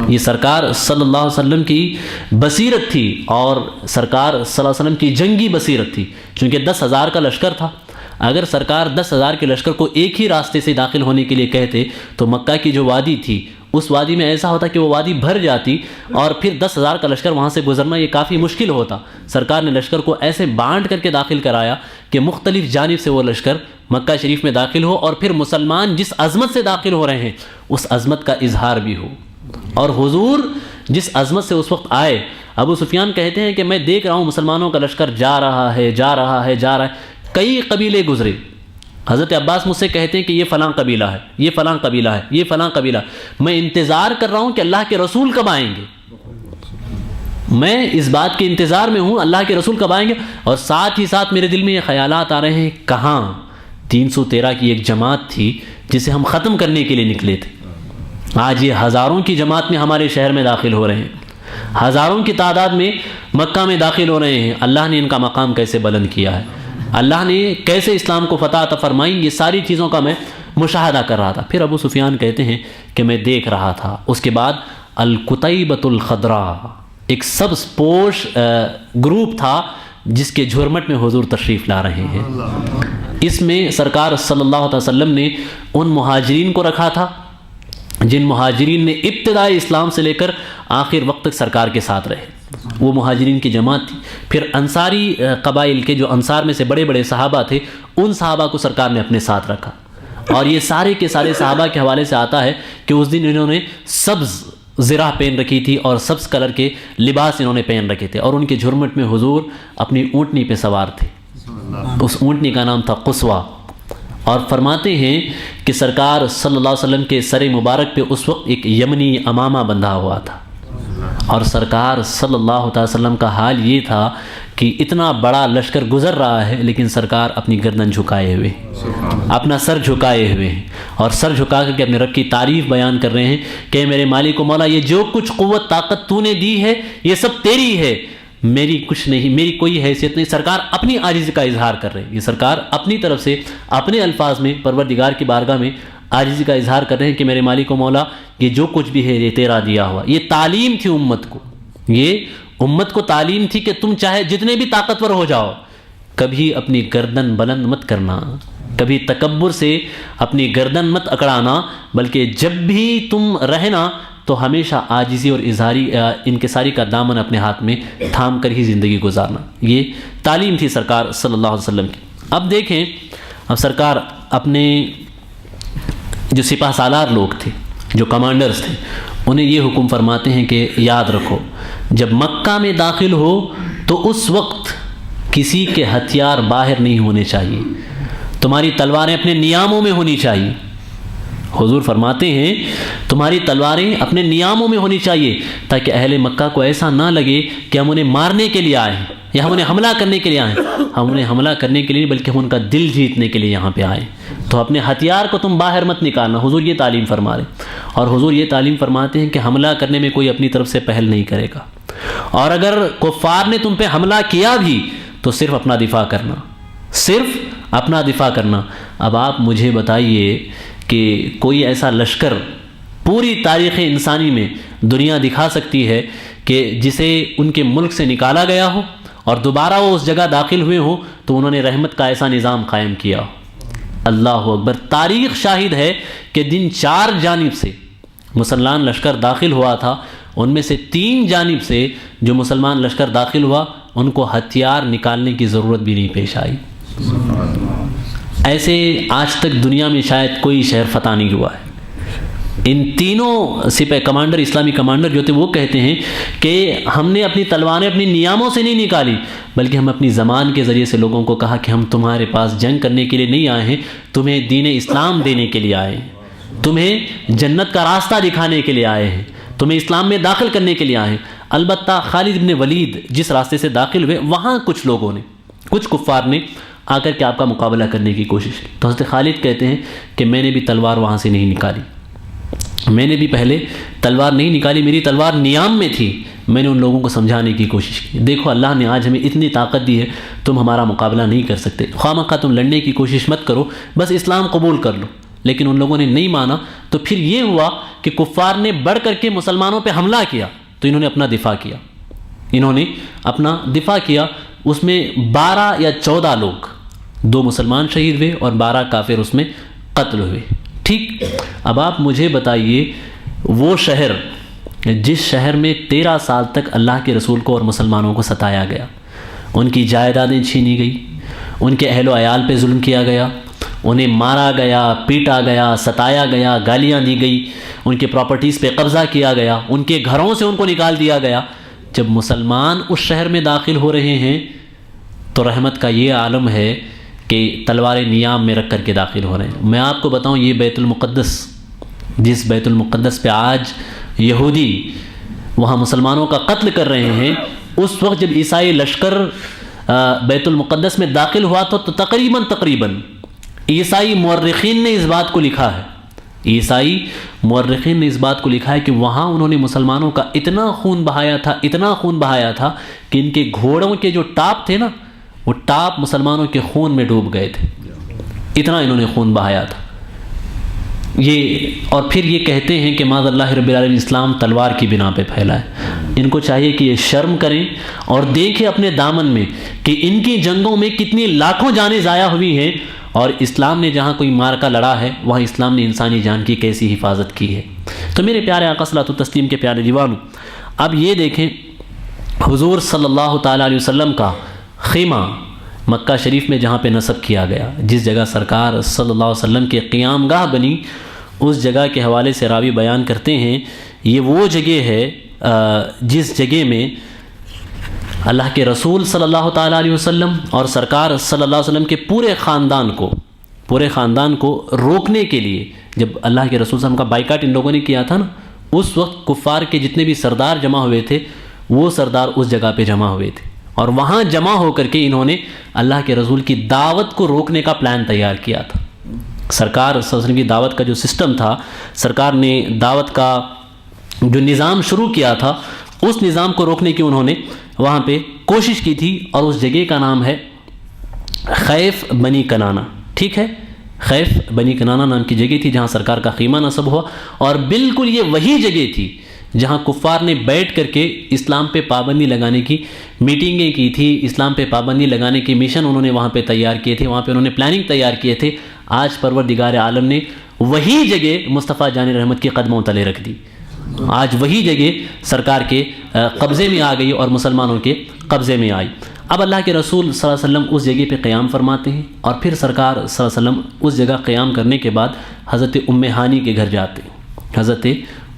یہ سرکار صلی اللہ علیہ وسلم کی بصیرت تھی، اور سرکار صلی اللہ علیہ وسلم کی جنگی بصیرت تھی، چونکہ 10,000 کا لشکر تھا۔ اگر سرکار 10,000 کے لشکر کو ایک ہی راستے سے داخل ہونے کے لیے کہتے تو مکہ کی جو وادی تھی اس وادی میں ایسا ہوتا کہ وہ وادی بھر جاتی اور پھر 10,000 کا لشکر وہاں سے گزرنا یہ کافی مشکل ہوتا. سرکار نے لشکر کو ایسے بانٹ کر کے داخل کرایا کہ مختلف جانب سے وہ لشکر مکہ شریف میں داخل ہو اور پھر مسلمان جس عظمت سے داخل ہو رہے ہیں اس عظمت کا اظہار بھی ہو. اور حضور جس عظمت سے اس وقت آئے، ابو سفیان کہتے ہیں کہ میں دیکھ رہا ہوں مسلمانوں کا لشکر جا رہا ہے جا رہا ہے جا رہا ہے. کئی قبیلے گزرے. حضرت عباس مجھ سے کہتے ہیں کہ یہ فلاں قبیلہ ہے، یہ فلاں قبیلہ ہے، یہ فلاں قبیلہ. میں انتظار کر رہا ہوں کہ اللہ کے رسول کب آئیں گے، میں اس بات کے انتظار میں ہوں اللہ کے رسول کب آئیں گے. اور ساتھ ہی ساتھ میرے دل میں یہ خیالات آ رہے ہیں کہاں 313 کی ایک جماعت تھی جسے ہم ختم کرنے کے لیے نکلے تھے، آج یہ ہزاروں کی جماعت میں ہمارے شہر میں داخل ہو رہے ہیں، ہزاروں کی تعداد میں مکہ میں داخل ہو رہے ہیں. اللہ نے ان کا مقام کیسے بلند کیا ہے، اللہ نے کیسے اسلام کو فتح عطا فرمائی، یہ ساری چیزوں کا میں مشاہدہ کر رہا تھا. پھر ابو سفیان کہتے ہیں کہ میں دیکھ رہا تھا. اس کے بعد القتیبۃ الخضراء ایک سبز پوش گروپ تھا جس کے جھرمٹ میں حضور تشریف لا رہے ہیں. اس میں سرکار صلی اللہ علیہ وسلم نے ان مہاجرین کو رکھا تھا جن مہاجرین نے ابتدائی اسلام سے لے کر آخر وقت تک سرکار کے ساتھ رہے. وہ مہاجرین کی جماعت تھی. پھر انصاری قبائل کے جو انصار میں سے بڑے بڑے صحابہ تھے ان صحابہ کو سرکار نے اپنے ساتھ رکھا. اور یہ سارے کے سارے صحابہ کے حوالے سے آتا ہے کہ اس دن انہوں نے سبز زرہ پہن رکھی تھی اور سبز کلر کے لباس انہوں نے پہن رکھے تھے اور ان کے جھرمٹ میں حضور اپنی اونٹنی پہ سوار تھے. اس اونٹنی کا نام تھا قصوہ. اور فرماتے ہیں کہ سرکار صلی اللہ علیہ وسلم کے سر مبارک پہ اس وقت ایک یمنی امامہ بندھا ہوا تھا اور سرکار صلی اللہ علیہ وسلم کا حال یہ تھا کہ اتنا بڑا لشکر گزر رہا ہے لیکن سرکار اپنی گردن جھکائے ہوئے، اپنا سر جھکائے ہوئے ہیں اور سر جھکا کر کے اپنے رب کی تعریف بیان کر رہے ہیں کہ میرے مالک و مولا، یہ جو کچھ قوت طاقت تو نے دی ہے یہ سب تیری ہے، میری کچھ نہیں، میری کوئی حیثیت نہیں. سرکار اپنی عاجزی کا اظہار کر رہے ہیں. یہ سرکار اپنی طرف سے اپنے الفاظ میں پروردگار کی بارگاہ میں عاجزی کا اظہار کر رہے ہیں کہ میرے مالک و مولا یہ جو کچھ بھی ہے یہ تیرا دیا ہوا. یہ تعلیم تھی امت کو، یہ امت کو تعلیم تھی کہ تم چاہے جتنے بھی طاقتور ہو جاؤ کبھی اپنی گردن بلند مت کرنا، کبھی تکبر سے اپنی گردن مت اکڑانا، بلکہ جب بھی تم رہنا تو ہمیشہ عاجزی اور اظہاری انکساری کا دامن اپنے ہاتھ میں تھام کر ہی زندگی گزارنا. یہ تعلیم تھی سرکار صلی اللہ علیہ وسلم کی. اب دیکھیں، اب سرکار اپنے جو سپہ سالار لوگ تھے، جو کمانڈرز تھے، انہیں یہ حکم فرماتے ہیں کہ یاد رکھو جب مکہ میں داخل ہو تو اس وقت کسی کے ہتھیار باہر نہیں ہونے چاہیے، تمہاری تلواریں اپنے نیاموں میں ہونی چاہیے. حضور فرماتے ہیں تمہاری تلواریں اپنے نیاموں میں ہونی چاہیے تاکہ اہل مکہ کو ایسا نہ لگے کہ ہم انہیں مارنے کے لیے آئے ہیں یا ہم انہیں حملہ کرنے کے لیے آئے ہیں. ہم انہیں حملہ کرنے کے لیے بلکہ ہم ان کا دل جیتنے کے لیے یہاں پہ آئے. تو اپنے ہتھیار کو تم باہر مت نکالنا. حضور یہ تعلیم فرما رہے ہیں اور حضور یہ تعلیم فرماتے ہیں کہ حملہ کرنے میں کوئی اپنی طرف سے پہل نہیں کرے گا، اور اگر کفار نے تم پہ حملہ کیا بھی تو صرف اپنا دفاع کرنا، صرف اپنا دفاع کرنا. اب آپ مجھے بتائیے کہ کوئی ایسا لشکر پوری تاریخ انسانی میں دنیا دکھا سکتی ہے کہ جسے ان کے ملک سے نکالا گیا ہو اور دوبارہ وہ اس جگہ داخل ہوئے ہوں تو انہوں نے رحمت کا ایسا نظام قائم کیا ہو. اللہ اکبر. تاریخ شاہد ہے کہ دن 4 جانب سے مسلمان لشکر داخل ہوا تھا، ان میں سے 3 جانب سے جو مسلمان لشکر داخل ہوا ان کو ہتھیار نکالنے کی ضرورت بھی نہیں پیش آئی. ایسے آج تک دنیا میں شاید کوئی شہر فتح نہیں ہوا ہے. ان تینوں سپہ کمانڈر، اسلامی کمانڈر جو تھے، وہ کہتے ہیں کہ ہم نے اپنی تلواریں اپنی نیاموں سے نہیں نکالی بلکہ ہم اپنی زبان کے ذریعے سے لوگوں کو کہا کہ ہم تمہارے پاس جنگ کرنے کے لیے نہیں آئے ہیں، تمہیں دین اسلام دینے کے لیے آئے ہیں، تمہیں جنت کا راستہ دکھانے کے لیے آئے ہیں، تمہیں اسلام میں داخل کرنے کے لیے آئے ہیں. البتہ خالد بن ولید جس راستے سے داخل ہوئے وہاں کچھ لوگوں نے، کچھ کفار نے آ کر کے آپ کا مقابلہ کرنے کی کوشش کی. تو حضرت خالد کہتے ہیں کہ میں نے بھی تلوار وہاں سے نہیں نکالی، میں نے بھی پہلے تلوار نہیں نکالی، میری تلوار نیام میں تھی. میں نے ان لوگوں کو سمجھانے کی کوشش کی، دیکھو اللہ نے آج ہمیں اتنی طاقت دی ہے، تم ہمارا مقابلہ نہیں کر سکتے، خواہ مخواہ تم لڑنے کی کوشش مت کرو، بس اسلام قبول کر لو. لیکن ان لوگوں نے نہیں مانا. تو پھر یہ ہوا کہ کفار نے بڑھ کر کے مسلمانوں پہ حملہ کیا تو انہوں نے اپنا دفاع کیا، انہوں نے اپنا دفاع کیا. اس میں 12 یا 14 لوگ، 2 مسلمان شہید ہوئے اور 12 کافر اس میں قتل ہوئے. ٹھیک. اب آپ مجھے بتائیے وہ شہر جس شہر میں 13 سال تک اللہ کے رسول کو اور مسلمانوں کو ستایا گیا، ان کی جائیدادیں چھینی گئی، ان کے اہل و عیال پہ ظلم کیا گیا، انہیں مارا گیا، پیٹا گیا، ستایا گیا، گالیاں دی گئی، ان کے پراپرٹیز پہ قبضہ کیا گیا، ان کے گھروں سے ان کو نکال دیا گیا، جب مسلمان اس شہر میں داخل ہو رہے ہیں تو رحمت کا یہ عالم ہے کہ تلواریں نیام میں رکھ کر کے داخل ہو رہے ہیں۔ میں آپ کو بتاؤں، یہ بیت المقدس، جس بیت المقدس پہ آج یہودی وہاں مسلمانوں کا قتل کر رہے ہیں، اس وقت جب عیسائی لشکر بیت المقدس میں داخل ہوا تو تقریباً عیسائی مورخین نے اس بات کو لکھا ہے، عیسائی مورخین نے اس بات کو لکھا ہے کہ وہاں انہوں نے مسلمانوں کا اتنا خون بہایا تھا کہ ان کے گھوڑوں کے جو ٹاپ تھے نا، وہ ٹاپ مسلمانوں کے خون میں ڈوب گئے تھے، اتنا انہوں نے خون بہایا تھا۔ اور پھر یہ کہتے ہیں کہ معاذ اللہ رب العالمین اسلام تلوار کی بنا پہ پھیلا ہے۔ ان کو چاہیے کہ یہ شرم کریں اور دیکھیں اپنے دامن میں کہ ان کی جنگوں میں کتنی لاکھوں جانیں ضائع ہوئی ہیں، اور اسلام نے جہاں کوئی مارکا لڑا ہے وہاں اسلام نے انسانی جان کی کیسی حفاظت کی ہے۔ تو میرے پیارے آقا صلاۃ و تسلیم کے پیارے دیوانوں، اب یہ دیکھیں حضور صلی اللہ تعالیٰ علیہ وسلم کا خیمہ مکہ شریف میں جہاں پہ نصب کیا گیا، جس جگہ سرکار صلی اللہ علیہ وسلم کی قیام گاہ بنی، اس جگہ کے حوالے سے راوی بیان کرتے ہیں یہ وہ جگہ ہے جس جگہ میں اللہ کے رسول صلی اللہ تعالیٰ علیہ وسلم اور سرکار صلی اللہ علیہ وسلم کے پورے خاندان کو روکنے کے لیے، جب اللہ کے رسول صلی اللہ علیہ وسلم کا بائیکاٹ ان لوگوں نے کیا تھا نا، اس وقت کفار کے جتنے بھی سردار جمع ہوئے تھے وہ سردار اس جگہ پہ جمع ہوئے تھے، اور وہاں جمع ہو کر کے انہوں نے اللہ کے رسول کی دعوت کو روکنے کا پلان تیار کیا تھا۔ سرکار صلی اللہ علیہ وسلم کی دعوت کا جو سسٹم تھا، سرکار نے دعوت کا جو نظام شروع کیا تھا، اس نظام کو روکنے کی انہوں نے وہاں پہ کوشش کی تھی، اور اس جگہ کا نام ہے خیف بنی کنانہ۔ ٹھیک ہے، خیف بنی کنانہ نام کی جگہ تھی جہاں سرکار کا خیمہ نصب ہوا، اور بالکل یہ وہی جگہ تھی جہاں کفار نے بیٹھ کر کے اسلام پہ پابندی لگانے کی میٹنگیں کی تھی، اسلام پہ پابندی لگانے کے مشن انہوں نے وہاں پہ تیار کیے تھے، وہاں پہ انہوں نے پلاننگ تیار کیے تھے۔ آج پروردگار عالم نے وہی جگہ مصطفیٰ جان رحمت کے قدموں تلے رکھ دی، آج وہی جگہ سرکار کے قبضے میں آ گئی اور مسلمانوں کے قبضے میں آئی۔ اب اللہ کے رسول صلی اللہ علیہ وسلم اس جگہ پہ قیام فرماتے ہیں، اور پھر سرکار صلی اللہ علیہ وسلم اس جگہ قیام کرنے کے بعد حضرت ام ہانی کے گھر جاتے ہیں، حضرت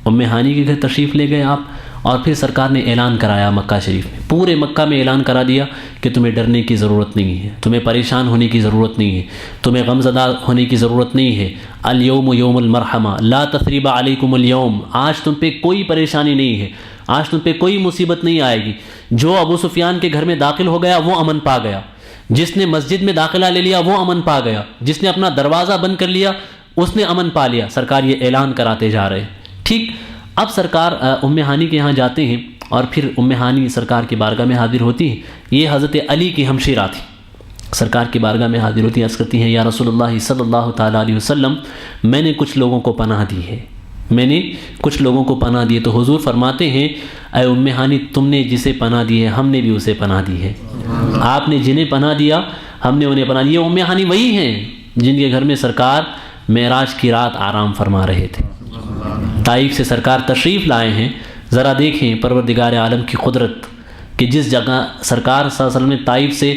ام ہانی کے گھر تشریف لے گئے آپ، اور پھر سرکار نے اعلان کرایا مکہ شریف میں، پورے مکہ میں اعلان کرا دیا کہ تمہیں ڈرنے کی ضرورت نہیں ہے، تمہیں پریشان ہونے کی ضرورت نہیں ہے، تمہیں غمزدہ ہونے کی ضرورت نہیں ہے۔ الیوم یوم المرحمہ لا تثریب علیکم اليوم، آج تم پہ کوئی پریشانی نہیں ہے، آج تم پہ کوئی مصیبت نہیں آئے گی۔ جو ابو سفیان کے گھر میں داخل ہو گیا وہ امن پا گیا، جس نے مسجد میں داخلہ لے لیا وہ امن پا گیا، جس نے اپنا دروازہ بند کر لیا اس نے امن پا لیا۔ سرکار یہ اعلان کراتے جا رہے ہیں۔ ٹھیک، اب سرکار ام ہانی کے یہاں جاتے ہیں، اور پھر ام ہانی سرکار کی بارگاہ میں حاضر ہوتی ہیں۔ یہ حضرت علی کی ہمشیرہ تھی، سرکار کی بارگاہ میں حاضر ہوتی ہیں، عرض کرتی ہیں یا رسول اللہ صلی اللہ تعالیٰ علیہ وسلم، میں نے کچھ لوگوں کو پناہ دی ہے، میں نے کچھ لوگوں کو پناہ دی ہے۔ تو حضور فرماتے ہیں اے ام ہانی، تم نے جسے پناہ دی ہے ہم نے بھی اسے پناہ دی ہے، آپ نے جنہیں پناہ دیا ہم نے انہیں پناہ دی۔ یہ ام ہانی وہی ہیں جن کے گھر میں سرکار معراج کی رات آرام فرما رہے تھے، طائف سے سرکار تشریف لائے ہیں۔ ذرا دیکھیں پروردگار عالم کی قدرت کہ جس جگہ سرکار صلی اللہ علیہ وسلم نے طائف سے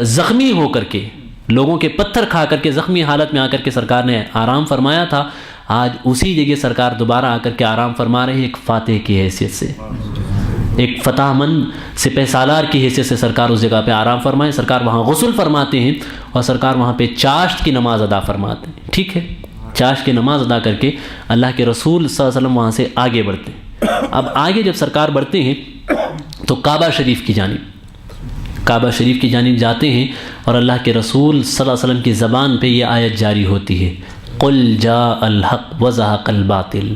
زخمی ہو کر کے، لوگوں کے پتھر کھا کر کے زخمی حالت میں آ کر کے سرکار نے آرام فرمایا تھا، آج اسی جگہ سرکار دوبارہ آ کر کے آرام فرما رہے ہیں، ایک فاتح کی حیثیت سے، ایک فتح مند سپہ سالار کی حیثیت سے سرکار اس جگہ پہ آرام فرمائے۔ سرکار وہاں غسل فرماتے ہیں، اور سرکار وہاں پہ چاشت کی نماز ادا فرماتے ہیں۔ ٹھیک ہے، چاشت کی نماز ادا کر کے اللہ کے رسول صلی اللہ علیہ وسلم وہاں سے آگے بڑھتے ہیں۔ اب آگے جب سرکار بڑھتے ہیں تو کعبہ شریف کی جانب جاتے ہیں، اور اللہ کے رسول صلی اللہ علیہ وسلم کی زبان پہ یہ آیت جاری ہوتی ہے، قل جاء الحق وزهق الباطل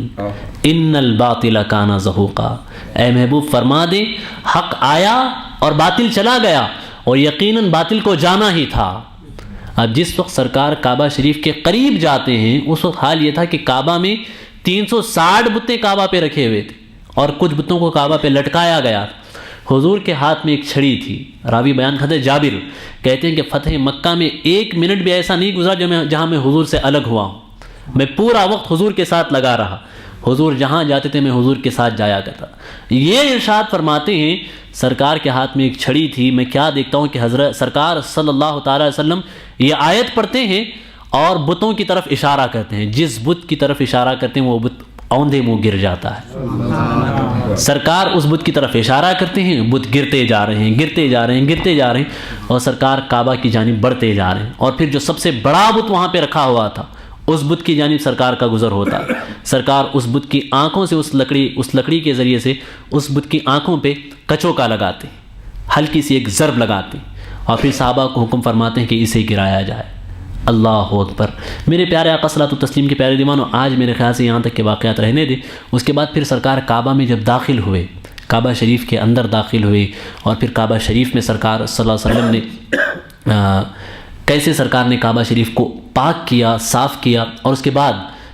ان الباطل کان زہوقا۔ اے محبوب فرما دیں حق آیا اور باطل چلا گیا، اور یقیناً باطل کو جانا ہی تھا۔ اب جس وقت سرکار کعبہ شریف کے قریب جاتے ہیں اس وقت حال یہ تھا کہ کعبہ میں 360 بتیں کعبہ پہ رکھے ہوئے تھے، اور کچھ بتوں کو کعبہ پہ لٹکایا گیا۔ حضور کے ہاتھ میں ایک چھڑی تھی، راوی بیان کرتے جابر کہتے ہیں کہ فتح مکہ میں 1 منٹ بھی ایسا نہیں گزرا جہاں میں حضور سے الگ ہوا ہوں، میں پورا وقت حضور کے ساتھ لگا رہا۔ حضور جہاں جاتے تھے میں حضور کے ساتھ جایا کرتا. یہ ارشاد فرماتے ہیں سرکار کے ہاتھ میں ایک چھڑی تھی. میں کیا دیکھتا ہوں کہ حضرت سرکار صلی اللہ تعالی وسلم یہ آیت پڑھتے ہیں اور بتوں کی طرف اشارہ کرتے ہیں. جس بت کی طرف اشارہ کرتے ہیں وہ بت اوندے منہ گر جاتا ہے. سرکار اس بت کی طرف اشارہ کرتے ہیں, بت گرتے جا رہے ہیں, گرتے جا رہے ہیں, گرتے جا رہے ہیں, اور سرکار کعبہ کی جانب بڑھتے جا رہے ہیں. اور پھر جو سب سے بڑا بت وہاں پہ رکھا ہوا تھا اس بت کی جانب سرکار کا گزر ہوتا. سرکار اس بت کی آنکھوں سے اس لکڑی کے ذریعے سے اس بت کی آنکھوں پہ کچوکا لگاتے, ہلکی سی ایک ضرب لگاتے, اور پھر صحابہ کو حکم فرماتے ہیں کہ اسے گرایا جائے. اللہ اکبر. میرے پیارے آقا صلاۃ التسلیم کے پیارے دیوانوں, آج میرے خیال سے یہاں تک کے واقعات رہنے دیں. اس کے بعد پھر سرکار کعبہ میں جب داخل ہوئے, کعبہ شریف کے اندر داخل ہوئے, اور پھر کعبہ شریف میں سرکار صلی اللہ علیہ وسلم نے کیسے سرکار نے کعبہ شریف کو پاک کیا, صاف کیا, اور اس کے بعد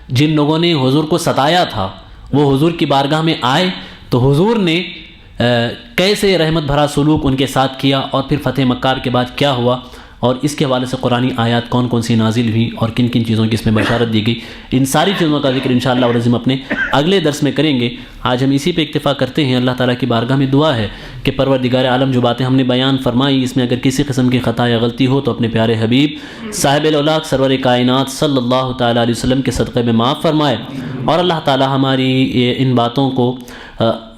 جن لوگوں نے حضور کو ستایا تھا وہ حضور کی بارگاہ میں آئے تو حضور نے کیسے رحمت بھرا سلوک ان کے ساتھ کیا, اور پھر فتح مکہ کے بعد کیا ہوا, اور اس کے حوالے سے قرآنی آیات کون کون سی نازل ہوئی اور کن کن چیزوں کی اس میں بشارت دی گئی. ان ساری چیزوں کا ذکر انشاءاللہ العظیم اپنے اگلے درس میں کریں گے. آج ہم اسی پہ اکتفا کرتے ہیں. اللہ تعالیٰ کی بارگاہ میں دعا ہے کہ پروردگار عالم جو باتیں ہم نے بیان فرمائی اس میں اگر کسی قسم کی خطا یا غلطی ہو تو اپنے پیارے حبیب صاحب الاولاق سرور کائنات صلی اللہ تعالیٰ علیہ وسلم کے صدقے میں معاف فرمائے, اور اللہ تعالیٰ ہماری ان باتوں کو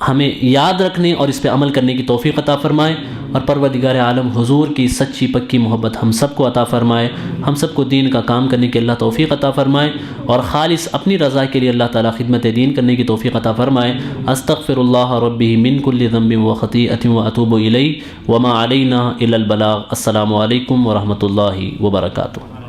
ہمیں یاد رکھنے اور اس پہ عمل کرنے کی توفیق عطا فرمائے, اور پروردگار عالم حضور کی سچی پکی محبت ہم سب کو عطا فرمائے, ہم سب کو دین کا کام کرنے کی اللہ توفیق عطا فرمائے, اور خالص اپنی رضا کے لیے اللہ تعالیٰ خدمت دین کرنے کی توفیق عطا فرمائے. استغفر اللہ ربی من کل ذنب و خطیئۃ و اتوب الیہ وما علینا الا البلاغ. السلام علیکم ورحمۃ اللہ وبرکاتہ.